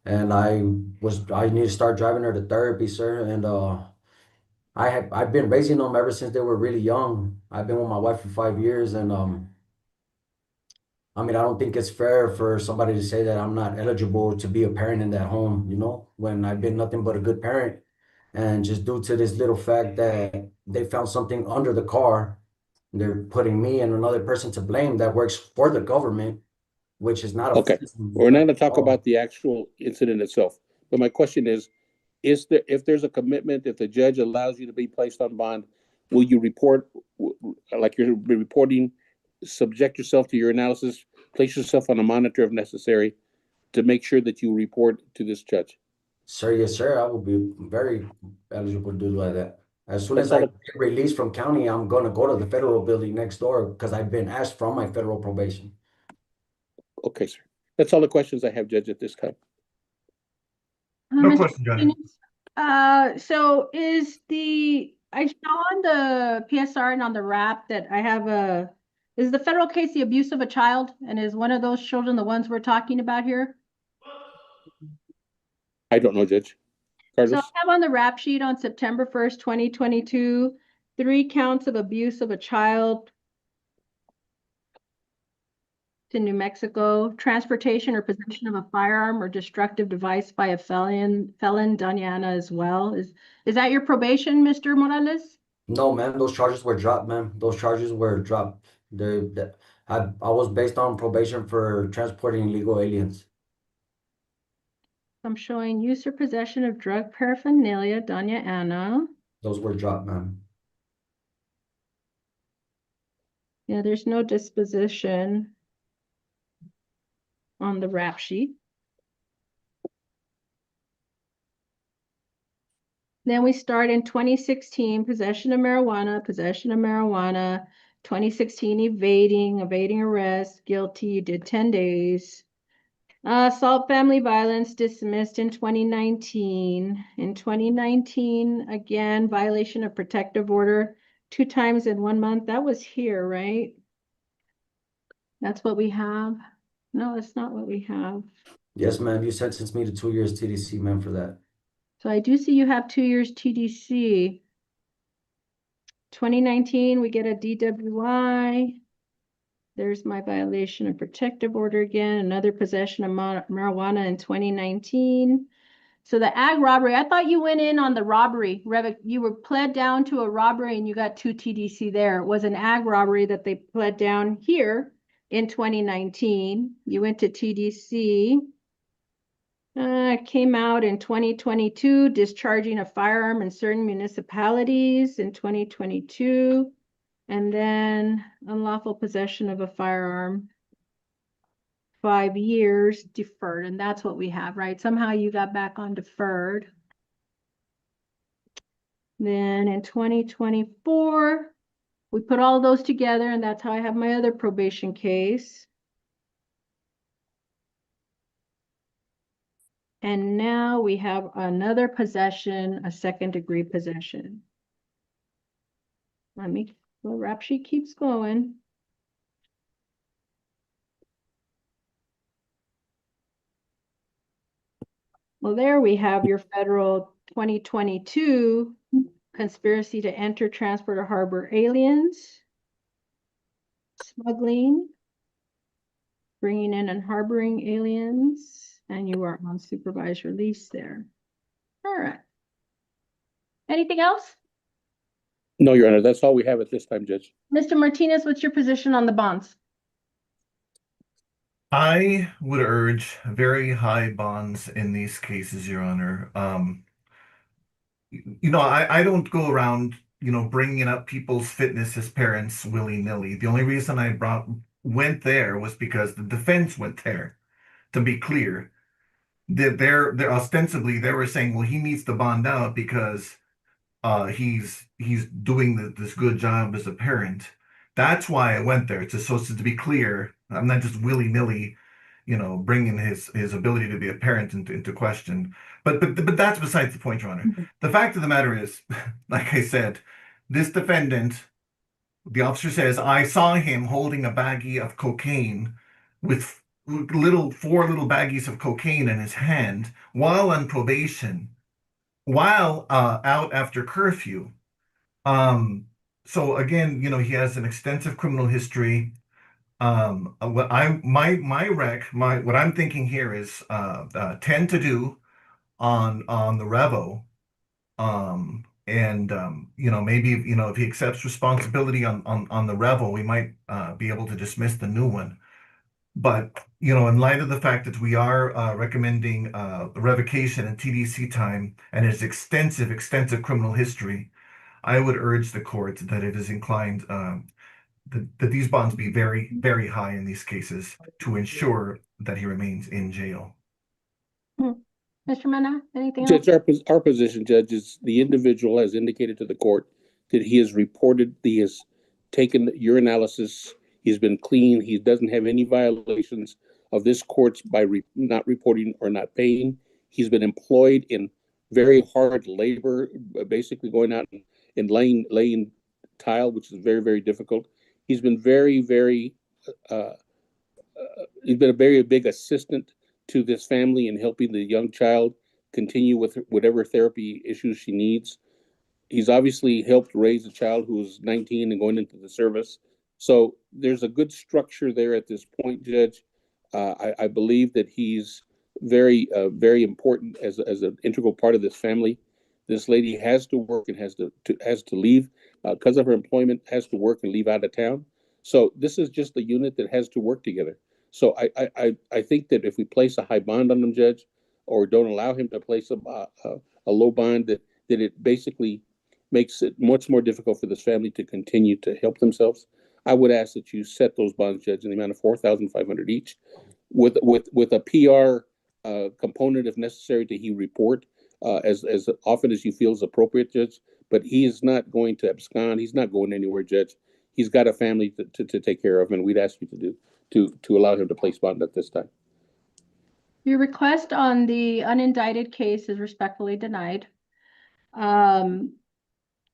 And I need to start driving her to therapy, sir. And I've been raising them ever since they were really young. I've been with my wife for 5 years, and I mean, I don't think it's fair for somebody to say that I'm not eligible to be a parent in that home, you know, when I've been nothing but a good parent. And just due to this little fact that they found something under the car, they're putting me and another person to blame that works for the government, which is not okay. We're not going to talk about the actual incident itself, but my question is there, if there's a commitment, if the judge allows you to be placed on bond, will you report like you're reporting, subject yourself to your analysis, place yourself on a monitor if necessary to make sure that you report to this judge? Sir, yes, sir. I will be very eligible to do like that. As soon as I get released from county, I'm going to go to the federal building next door because I've been asked from my federal probation. Okay, sir. That's all the questions I have, Judge, at this time. No question, Judge. So I saw on the PSR and on the rap that I have is the federal case the abuse of a child? And is one of those children the ones we're talking about here? I don't know, Judge. Carlos? So I have on the rap sheet on September 1st, 2022, 3 counts of abuse of a child to New Mexico, transportation or possession of a firearm or destructive device by a felon, Danyana as well. Is that your probation, Mr. Morales? No, ma'am. Those charges were dropped, ma'am. Those charges were dropped. I was based on probation for transporting illegal aliens. I'm showing use or possession of drug paraphernalia, Danya Anna. Those were dropped, ma'am. Yeah, there's no disposition on the rap sheet. Then we start in 2016, possession of marijuana, 2016 evading arrest, guilty, you did 10 days. Assault family violence dismissed in 2019. In 2019, again, violation of protective order 2 times in 1 month. That was here, right? That's what we have. No, that's not what we have. Yes, ma'am. You sentenced me to 2 years TDC, ma'am, for that. So I do see you have 2 years TDC. 2019, we get a DWI. There's my violation of protective order again, another possession of marijuana in 2019. So the ag robbery, I thought you went in on the robbery. You were pled down to a robbery and you got 2 TDC there. It was an ag robbery that they pled down here in 2019. You went to TDC. Came out in 2022, discharging a firearm in certain municipalities in 2022. And then unlawful possession of a firearm, 5 years deferred, and that's what we have, right? Somehow you got back on deferred. Then in 2024, we put all those together, and that's how I have my other probation case. And now we have another possession, a second-degree possession. The rap sheet keeps going. Well, there we have your federal 2022 conspiracy to enter, transport, or harbor aliens, smuggling, bringing in and harboring aliens, and you are on supervised release there. All right. Anything else? No, Your Honor, that's all we have at this time, Judge. Mr. Martinez, what's your position on the bonds? I would urge very high bonds in these cases, Your Honor. I don't go around, bringing up people's fitness as parents willy-nilly. The only reason I went there was because the defense went there. To be clear, that they're ostensibly they were saying, well, he needs to bond out because he's doing this good job as a parent. That's why I went there. So to be clear, I'm not just willy-nilly, bringing his ability to be a parent into question. But that's besides the point, Your Honor. The fact of the matter is, like I said, this defendant, the officer says, I saw him holding a baggie of cocaine with 4 little baggies of cocaine in his hand while on probation, while out after curfew. So again, he has an extensive criminal history. What I'm thinking here is 10 to do on the revo. Maybe if he accepts responsibility on the revo, we might be able to dismiss the new one. But in light of the fact that we are recommending revocation and TDC time and his extensive criminal history, I would urge the court that it is inclined that these bonds be very, very high in these cases to ensure that he remains in jail. Mr. Mena, anything else? Judge, our position, Judge, is the individual has indicated to the court that he has taken urinalysis. He's been clean. He doesn't have any violations of this court's by not reporting or not paying. He's been employed in very hard labor, basically going out and laying tile, which is very, very difficult. He's been very, very, he's been a very big assistant to this family in helping the young child continue with whatever therapy issues she needs. He's obviously helped raise a child who is 19 and going into the service. So there's a good structure there at this point, Judge. I believe that he's very, very important as an integral part of this family. This lady has to work and has to leave because of her employment, has to work and leave out of town. So this is just a unit that has to work together. So I think that if we place a high bond on him, Judge, or don't allow him to place a low bond, that it basically makes it much more difficult for this family to continue to help themselves. I would ask that you set those bonds, Judge, in the amount of $4,500 each, with a PR component if necessary to he report as often as you feel is appropriate, Judge. But he is not going to abscond. He's not going anywhere, Judge. He's got a family to take care of, and we'd ask you to allow him to place bond at this time. Your request on the unindicted case is respectfully denied.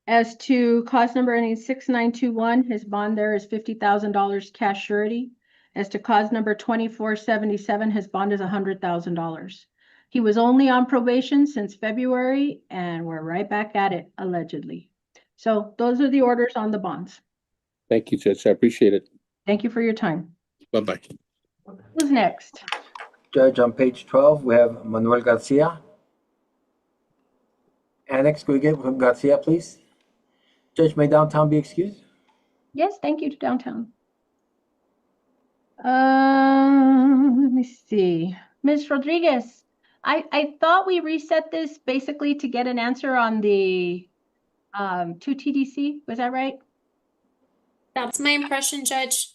As to cause number ending 6921, his bond there is $50,000 cash surety. As to cause number 2477, his bond is $100,000. He was only on probation since February, and we're right back at it, allegedly. So those are the orders on the bonds. Thank you, Judge. I appreciate it. Thank you for your time. Bye-bye. Who's next? Judge, on page 12, we have Manuel Garcia. Annex, could we get from Garcia, please? Judge, may downtown be excused? Yes, thank you to downtown. Let me see. Ms. Rodriguez, I thought we reset this basically to get an answer on the 2 TDC. Was that right? That's my impression, Judge.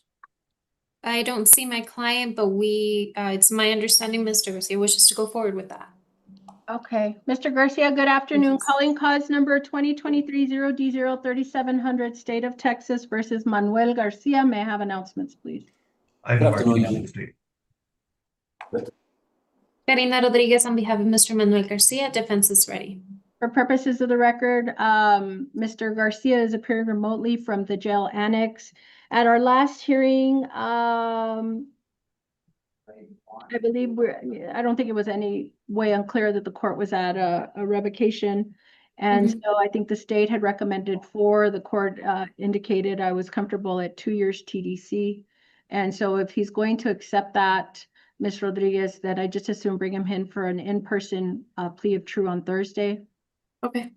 I don't see my client, but it's my understanding Mr. Garcia wishes to go forward with that. Okay, Mr. Garcia, good afternoon. Calling cause number 2023-0D03700, State of Texas versus Manuel Garcia. May I have announcements, please? I have no argument state. Karina Rodriguez on behalf of Mr. Manuel Garcia, defense is ready. For purposes of the record, Mr. Garcia is appearing remotely from the jail annex. At our last hearing, I believe I don't think it was any way unclear that the court was at a revocation. And so I think the state had recommended 4. The court indicated I was comfortable at 2 years TDC. And so if he's going to accept that, Ms. Rodriguez, that I just assume bring him in for an in-person plea of true on Thursday. Okay.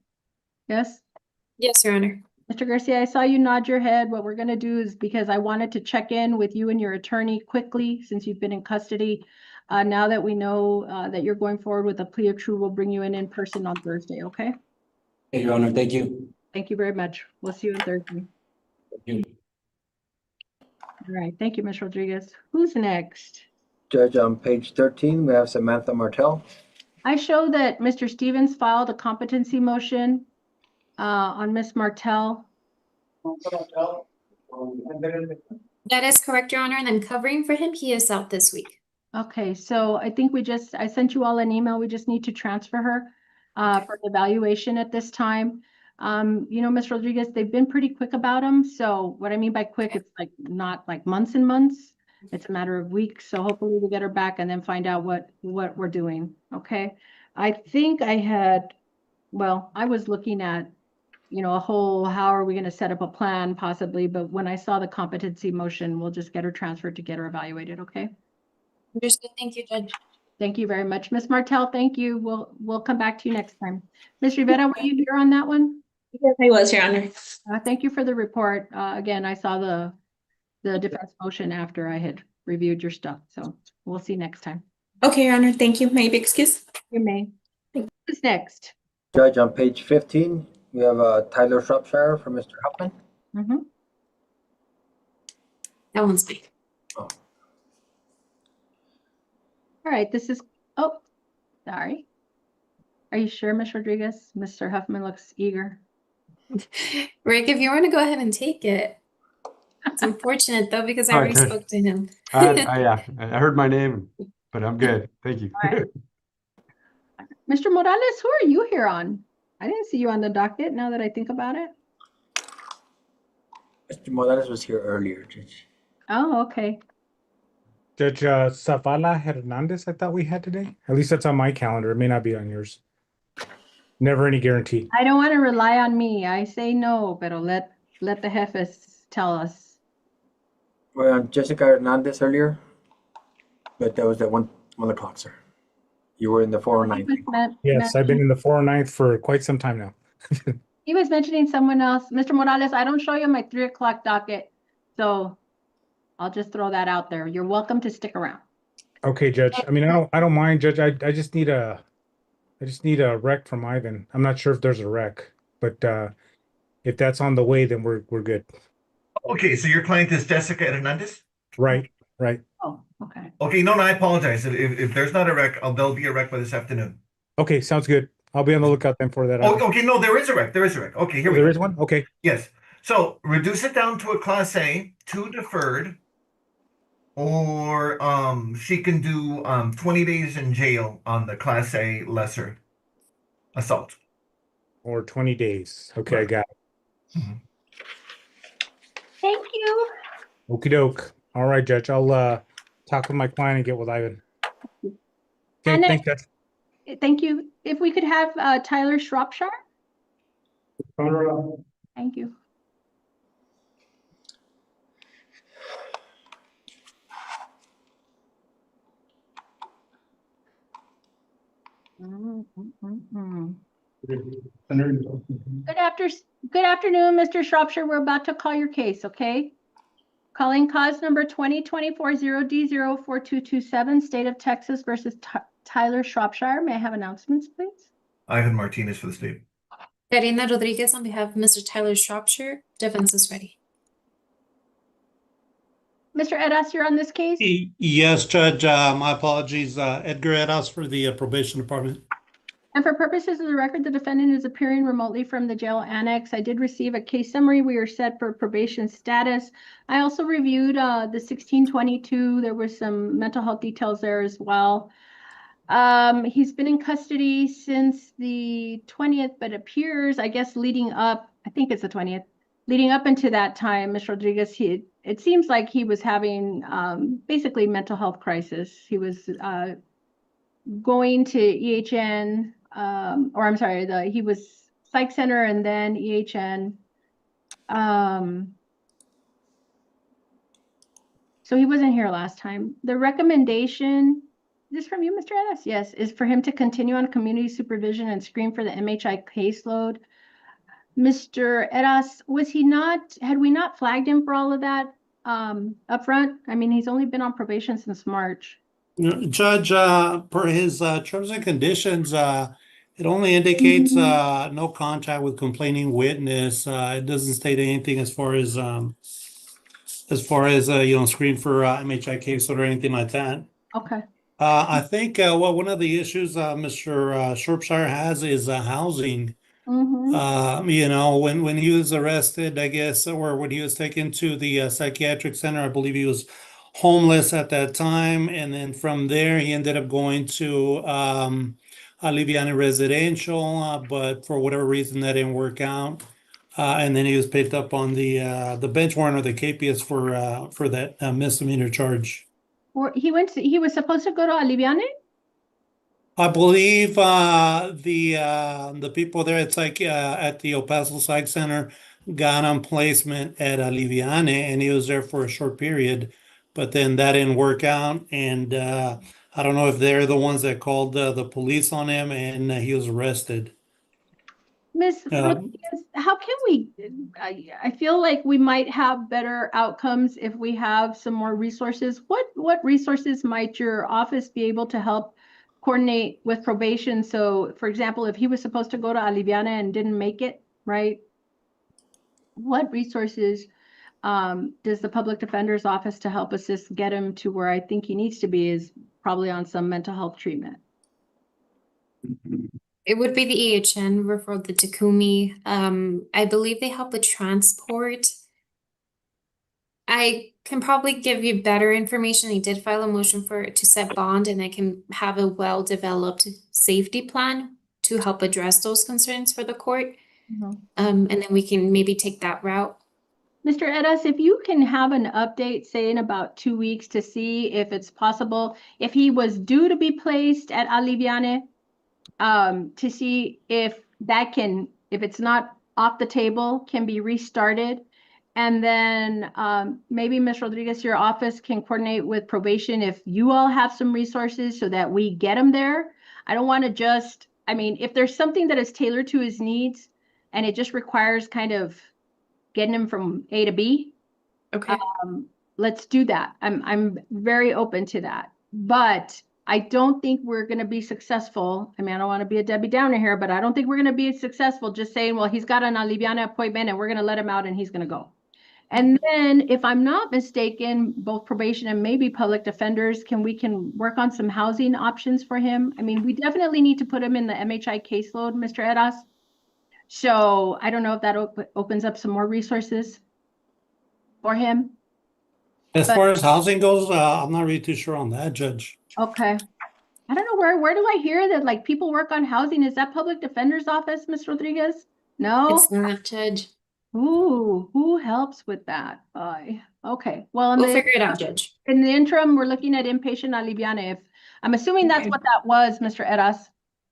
Yes? Yes, Your Honor. Mr. Garcia, I saw you nod your head. What we're going to do is, because I wanted to check in with you and your attorney quickly since you've been in custody. Now that we know that you're going forward with a plea of true, we'll bring you in person on Thursday, okay? Okay, Your Honor, thank you. Thank you very much. We'll see you on Thursday. Thank you. All right, thank you, Ms. Rodriguez. Who's next? Judge, on page 13, we have Samantha Martell. I show that Mr. Stevens filed a competency motion on Ms. Martell. That is correct, Your Honor, and I'm covering for him. He is out this week. Okay, so I think I sent you all an email. We just need to transfer her for evaluation at this time. You know, Ms. Rodriguez, they've been pretty quick about them. So what I mean by quick, it's like not like months and months. It's a matter of weeks. So hopefully we'll get her back and then find out what we're doing. Okay. I think I was looking at, how are we going to set up a plan possibly, but when I saw the competency motion, we'll just get her transferred to get her evaluated. Okay. Understood. Thank you, Judge. Thank you very much. Ms. Martell, thank you. We'll come back to you next time. Ms. Rivera, were you here on that one? Yes, I was, Your Honor. Thank you for the report. Again, I saw the defense motion after I had reviewed your stuff. So we'll see next time. Okay, Your Honor, thank you. May I be excused? You may. Who's next? Judge, on page 15, we have Tyler Shropshire for Mr. Huffman. That one's me. Oh. All right, sorry. Are you sure, Ms. Rodriguez? Mr. Huffman looks eager. Rick, if you want to go ahead and take it. It's unfortunate though, because I already Okay. spoke to him. I heard my name, but I'm good. Thank you. All right. Mr. Morales, who are you here on? I didn't see you on the docket now that I think about it. Mr. Morales was here earlier, Judge. Oh, okay. Judge Zavala Hernandez, I thought we had today. At least that's on my calendar. It may not be on yours. Never any guarantee. I don't want to rely on me. I say no, but let the jefes tell us. We're on Jessica Hernandez earlier, but that was at 1 o'clock, sir. You were in the 409. Yes, I've been in the 409th for quite some time now. He was mentioning someone else. Mr. Morales, I don't show you my 3 o'clock docket, so I'll just throw that out there. You're welcome to stick around. Okay, Judge. I mean, I don't mind, Judge. I just need a rec from Ivan. I'm not sure if there's a rec, but if that's on the way, then we're good. Okay, so your client is Jessica Hernandez? Right. Oh, okay. Okay, no, I apologize. If there's not a rec, there'll be a rec by this afternoon. Okay, sounds good. I'll be on the lookout then for that. Oh, okay, no, there is a rec. Okay, here we go. There is one? Okay. Yes. So reduce it down to a class A, 2 deferred, or she can do 20 days in jail on the class A lesser assault. Or 20 days. Okay, I got it. Thank you. Okie doke. All right, Judge. I'll talk with my client and get with Ivan. Okay, And thanks, Judge. Thank you. If we could have Tyler Shropshire. Thank you. Good afternoon, Mr. Shropshire. We're about to call your case, okay? Calling cause number 2024-0D04227, State of Texas versus Tyler Shropshire. May I have announcements, please? Ivan Martinez for the state. Karina Rodriguez on behalf of Mr. Tyler Shropshire. Defense is ready. Mr. Edas, you're on this case? Yes, Judge. My apologies. Edgar Edas for the probation department. And for purposes of the record, the defendant is appearing remotely from the jail annex. I did receive a case summary. We are set for probation status. I also reviewed the 1622. There were some mental health details there as well. He's been in custody since the 20th, but appears, I guess, leading up, I think it's the 20th, leading up into that time, Ms. Rodriguez, it seems like he was having basically mental health crisis. He was going to EHN, or I'm sorry, he was psych center and then EHN. So he wasn't here last time. The recommendation, is this from you, Mr. Edas? Yes, is for him to continue on community supervision and screen for the MHI caseload. Mr. Edas, had we not flagged him for all of that up front? I mean, he's only been on probation since March. Judge, per his terms and conditions, it only indicates no contact with complaining witness. It doesn't state anything as far as screen for MHI caseload or anything like that. Okay. I think one of the issues Mr. Shropshire has is housing. When he was arrested, I guess, or when he was taken to the psychiatric center, I believe he was homeless at that time. And then from there, he ended up going to Aliviane Residential, but for whatever reason, that didn't work out. And then he was picked up on the bench warrant or the KPS for that misdemeanor charge. Or he was supposed to go to Aliviane? I believe the people there at the El Paso Psych Center got on placement at Aliviane, and he was there for a short period, but then that didn't work out. And I don't know if they're the ones that called the police on him, and he was arrested. Ms. Rodriguez, how can we, I feel like we might have better outcomes if we have some more resources. What resources might your office be able to help coordinate with probation? So, for example, if he was supposed to go to Aliviana and didn't make it, right? What resources does the public defender's office to help assist get him to where I think he needs to be is probably on some mental health treatment? It would be the EHN referral, the Takumi. I believe they help with transport. I can probably give you better information. I did file a motion to set bond, and I can have a well-developed safety plan to help address those concerns for the court. And then we can maybe take that route. Mr. Edas, if you can have an update, say in about 2 weeks, to see if it's possible, if he was due to be placed at Aliviane, to see if if it's not off the table, can be restarted. And then maybe Ms. Rodriguez, your office can coordinate with probation if you all have some resources so that we get him there. I don't want to if there's something that is tailored to his needs and it just requires kind of getting him from A to B. Okay. Let's do that. I'm very open to that. But I don't think we're going to be successful. I mean, I don't want to be a Debbie Downer here, but I don't think we're going to be successful just saying, well, he's got an Aliviana appointment and we're going to let him out and he's going to go. And then if I'm not mistaken, both probation and maybe public defenders we can work on some housing options for him. I mean, we definitely need to put him in the MHI caseload, Mr. Edas. So I don't know if that opens up some more resources for him. As far as housing goes, I'm not really too sure on that, Judge. Okay. I don't know where do I hear that like people work on housing? Is that public defender's office, Ms. Rodriguez? No? It's not, Judge. Ooh, who helps with that? Okay. Well, We'll figure it out, Judge. In the interim, we're looking at inpatient Aliviane. I'm assuming that's what that was, Mr. Edas.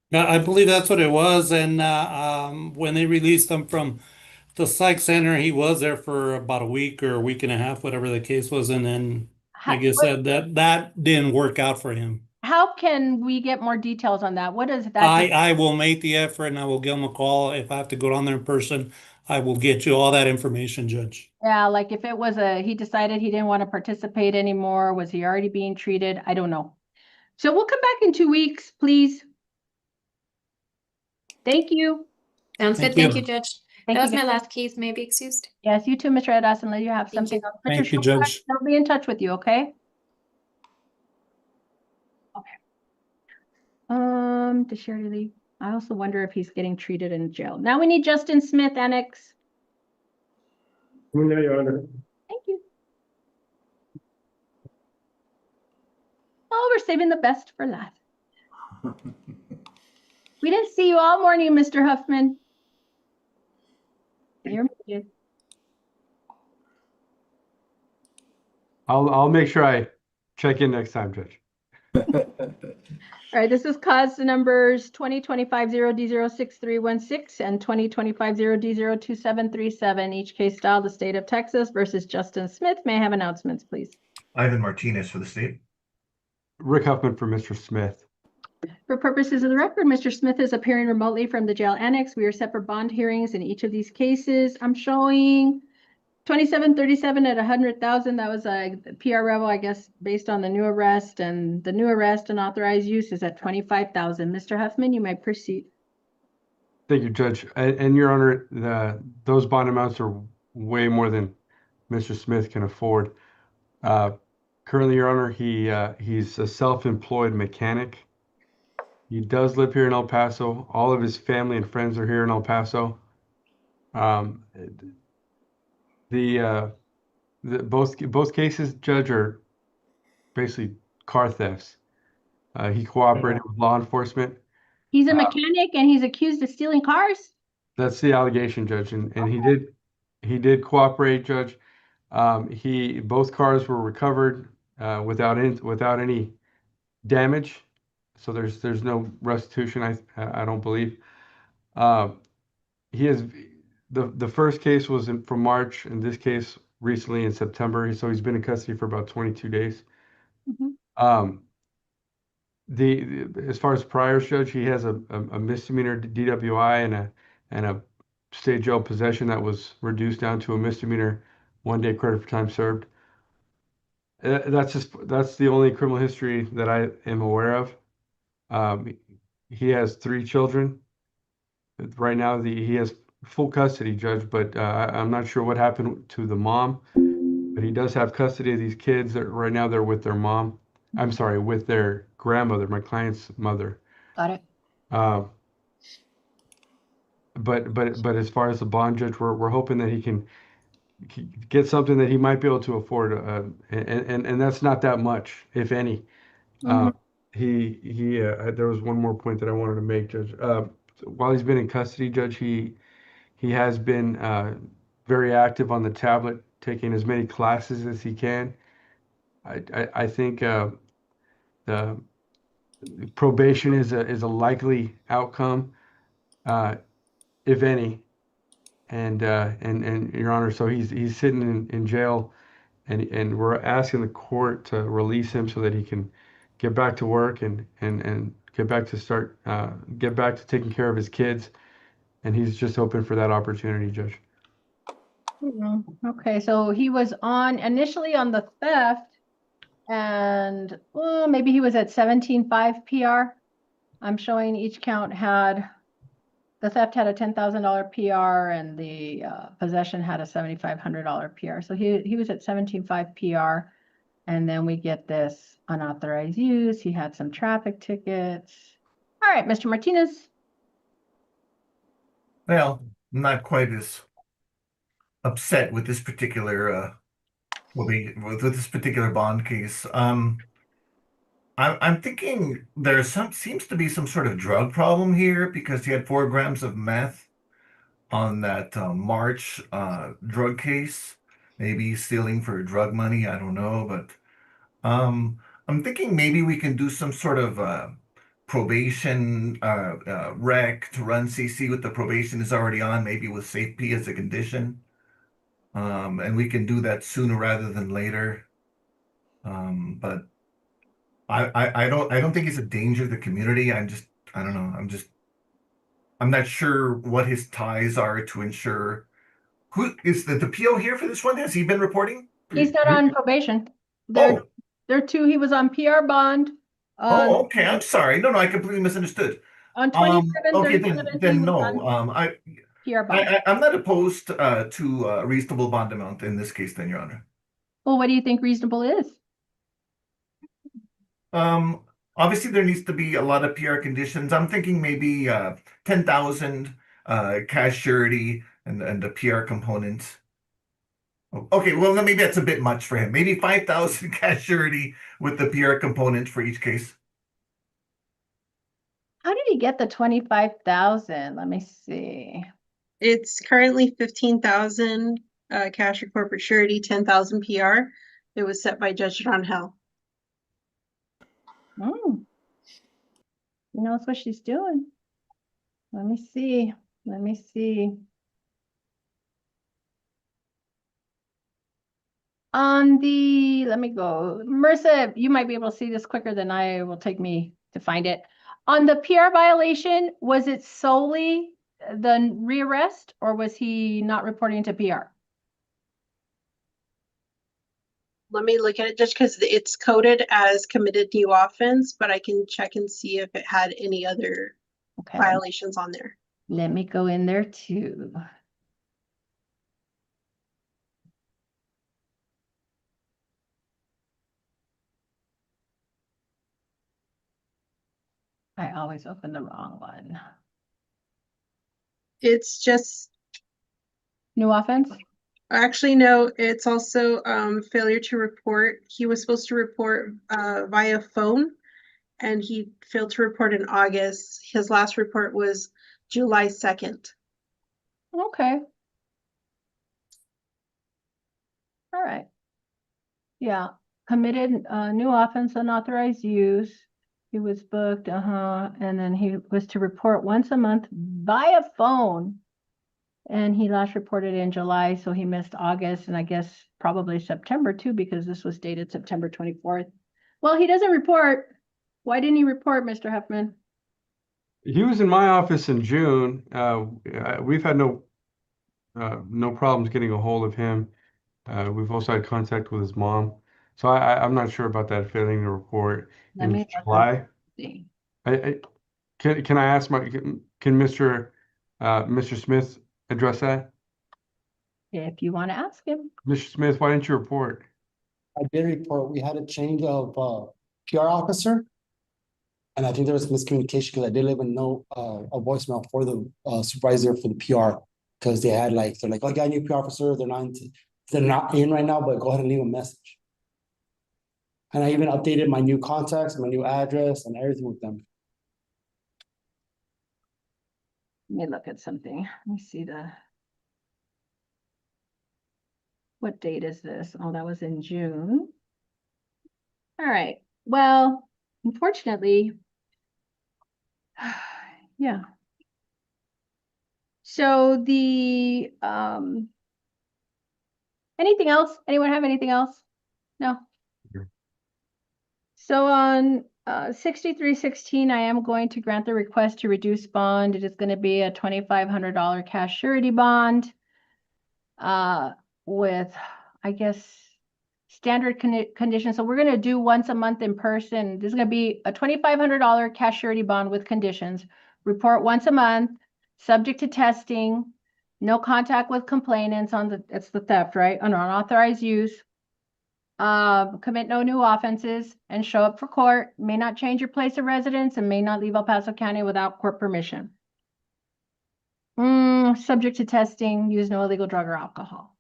Yeah, I believe that's what it was. And when they released him from the psych center, he was there for about a week or a week and a half, whatever the case was. And then I guess that didn't work out for him. How how can we get more details on that? What is that? I will make the effort and I will give him a call. If I have to go down there in person, I will get you all that information, Judge. Yeah, like if it was he decided he didn't want to participate anymore, was he already being treated? I don't know. So we'll come back in 2 weeks, please. Thank you. Sounds good. Thank you, Judge. Thank That was you, my guys. last case. May I be excused? Yes, you too, Mr. Edas, and let you have Thank something you. else. Thank you, Mr. Judge. They'll be in touch with you, okay? Okay. Does Sherry leave? I also wonder if he's getting treated in jail. Now we need Justin Smith, Annex. Your Honor. Thank you. Oh, we're saving the best for last. We didn't see you all morning, Mr. Huffman. You're muted. I'll make sure I check in next time, Judge. All right, this is cause numbers 2025-0D06316 and 2025-0D02737. Each case style, the state of Texas versus Justin Smith. May I have announcements, please? Ivan Martinez for the state. Rick Huffman for Mr. Smith. For purposes of the record, Mr. Smith is appearing remotely from the jail annex. We are set for bond hearings in each of these cases. I'm showing 2737 at 100,000. That was a PR revel, I guess, based on the new arrest, and the new arrest and authorized use is at 25,000. Mr. Huffman, you may proceed. Thank you, Judge. And Your Honor, those bond amounts are way more than Mr. Smith can afford. Currently, Your Honor, he's a self-employed mechanic. He does live here in El Paso. All of his family and friends are here in El Paso. Both cases, Judge, are basically car thefts. He cooperated with law enforcement. He's a mechanic and he's accused of stealing cars? That's the allegation, Judge, and he did cooperate, Judge. Both cars were recovered without any damage, so there's no restitution. I don't believe. He has the first case was from March, and this case recently in September. So he's been in custody for about 22 days. Mm-hmm. As far as priors, Judge, he has a misdemeanor DWI and a state jail possession that was reduced down to a misdemeanor 1 day credit for time served. That's the only criminal history that I am aware of. He has 3 children. Right now, he has full custody, Judge, but I'm not sure what happened to the mom. But he does have custody of these kids. Right now, they're with their mom. I'm sorry, with their grandmother, my client's mother. Got it. But as far as the bond, Judge, we're hoping that he can get something that he might be able to afford, and that's not that much, if any. Mm-hmm. There was one more point that I wanted to make, Judge. While he's been in custody, Judge, he has been very active on the tablet, taking as many classes as he can. I think the probation is a likely outcome, if any. And Your Honor, so he's sitting in jail, and we're asking the court to release him so that he can get back to work and get back to taking care of his kids, and he's just hoping for that opportunity, Judge. Okay, so he was initially on the theft, and maybe he was at 17.5 PR. I'm showing each count the theft had a $10,000 PR and the possession had a $7,500 PR. So he was at 17.5 PR, and then we get this unauthorized use. He had some traffic tickets. All right, Mr. Martinez. Well, I'm not quite as upset with this particular with this particular bond case. I'm thinking seems to be some sort of drug problem here, because he had 4 grams of meth on that March drug case. Maybe stealing for drug money, I don't know, but I'm thinking maybe we can do some sort of probation rec to run CC with the probation is already on, maybe with safety as a condition. And we can do that sooner rather than later. But I don't think he's a danger to the community. I don't know. I'm not sure what his ties are to ensure. Who is the PO here for this one? Has he been reporting? He's not on probation. Oh, There too, he was on PR bond. oh, okay. I'm sorry. No, I completely misunderstood. On 27, Okay, 37, he then was no. on PR bond. I'm not opposed to a reasonable bond amount in this case, then, Your Honor. Well, what do you think reasonable is? Obviously there needs to be a lot of PR conditions. I'm thinking maybe 10,000 cash surety and the PR component. Okay, well then maybe that's a bit much for him. Maybe 5,000 cash surety with the PR component for each case. How did he get the 25,000? Let me see. It's currently 15,000 cash or corporate surety, 10,000 PR. It was set by Judge Rangel. Oh, she knows what she's doing. Let me see. Let me see. On the, let me go. Marissa, you might be able to see this quicker than I will take me to find it. On the PR violation, was it solely the rearrest or was he not reporting to PR? Let me look at it just because it's coded as committed new offense, but I can check and see if it had any other violations on there. Let me go in there too. I always open the wrong one. It's just new offense. Actually, no, it's also failure to report. He was supposed to report via phone and he failed to report in August. His last report was July 2nd. Okay. All right. Yeah. Committed new offense, unauthorized use. He was booked, and then he was to report once a month via phone. And he last reported in July, so he missed August and I guess probably September too, because this was dated September 24th. Well, he doesn't report. Why didn't he report, Mr. Huffman? He was in my office in June. We've had no problems getting a hold of him. We've also had contact with his mom. So I'm not sure about that failing to report in July. Can I ask can Mr. Smith address that? If you want to ask him. Mr. Smith, why didn't you report? I did report. We had a change of PR officer. And I think there was miscommunication because I did leave a note, a voicemail for the supervisor for the PR because they're like, oh, I got a new PR officer. They're not in right now, but go ahead and leave a message. And I even updated my new contacts, my new address, and everything with them. Let me look at something. Let me see what date is this? Oh, that was in June. All right. Well, unfortunately, yeah. So the anything else? Anyone have anything else? No. So on 6316, I am going to grant the request to reduce bond. It is going to be a $2,500 cash surety bond with, I guess, standard conditions. So we're going to do once a month in person. This is going to be a $2,500 cash surety bond with conditions. Report once a month, subject to testing, no contact with complainants it's the theft, right? Unauthorized use. Commit no new offenses and show up for court, may not change your place of residence and may not leave El Paso County without court permission. Subject to testing, use no illegal drug or alcohol.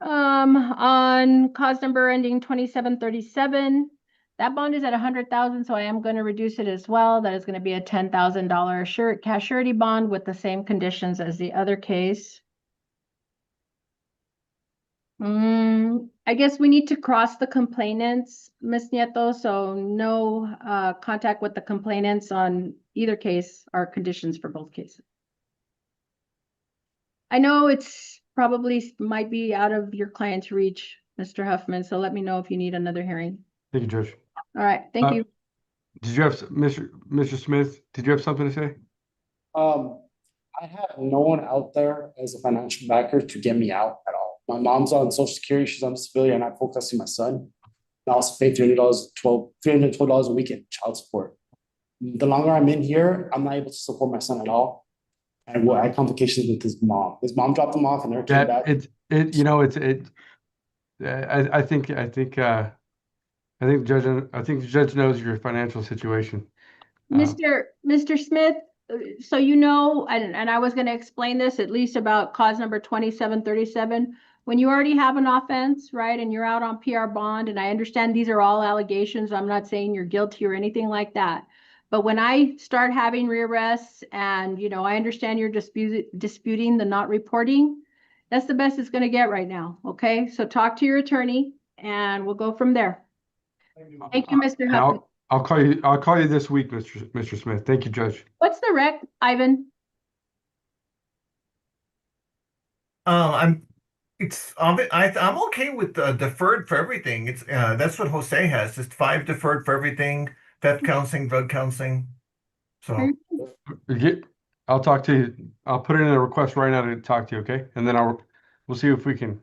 On cause number ending 2737, that bond is at 100,000, so I am going to reduce it as well. That is going to be a $10,000 cash surety bond with the same conditions as the other case. I guess we need to cross the complainants, Ms. Nieto, so no contact with the complainants on either case are conditions for both cases. I know it's probably might be out of your client's reach, Mr. Huffman, so let me know if you need another hearing. Thank you, Judge. All right, thank you. Did you have, Mr. Smith, did you have something to say? I have no one out there as a financial backer to get me out at all. My mom's on Social Security, she's on disability, and I'm focusing my son. I also pay $312 a week in child support. The longer I'm in here, I'm not able to support my son at all. And I had complications with his mom. His mom dropped him off and never came back. I think the judge knows your financial situation. Mr. Smith, so you know, and I was going to explain this at least about cause number 2737. When you already have an offense, right, and you're out on PR bond, and I understand these are all allegations. I'm not saying you're guilty or anything like that. But when I start having rearrests and, you know, I understand you're disputing the not reporting, that's the best it's going to get right now. Okay, so talk to your attorney and we'll go from there. Thank you, Mr. Huffman. I'll call you this week, Mr. Smith. Thank you, Judge. What's the rec, Ivan? I'm okay with deferred for everything. It's that's what Jose has, just 5 deferred for everything, theft counseling, drug counseling. So I'll talk to you. I'll put it in a request right now to talk to you, okay? And then we'll see if we can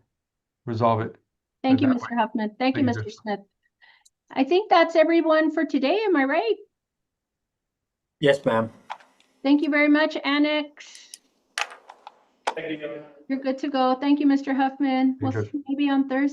resolve it. Thank you, Mr. Huffman. Thank you, Mr. Smith. I think that's everyone for today. Am I right? Yes, ma'am. Thank you very much, Annex. You're good to go. Thank you, Mr. Huffman. We'll see you maybe on Thursday.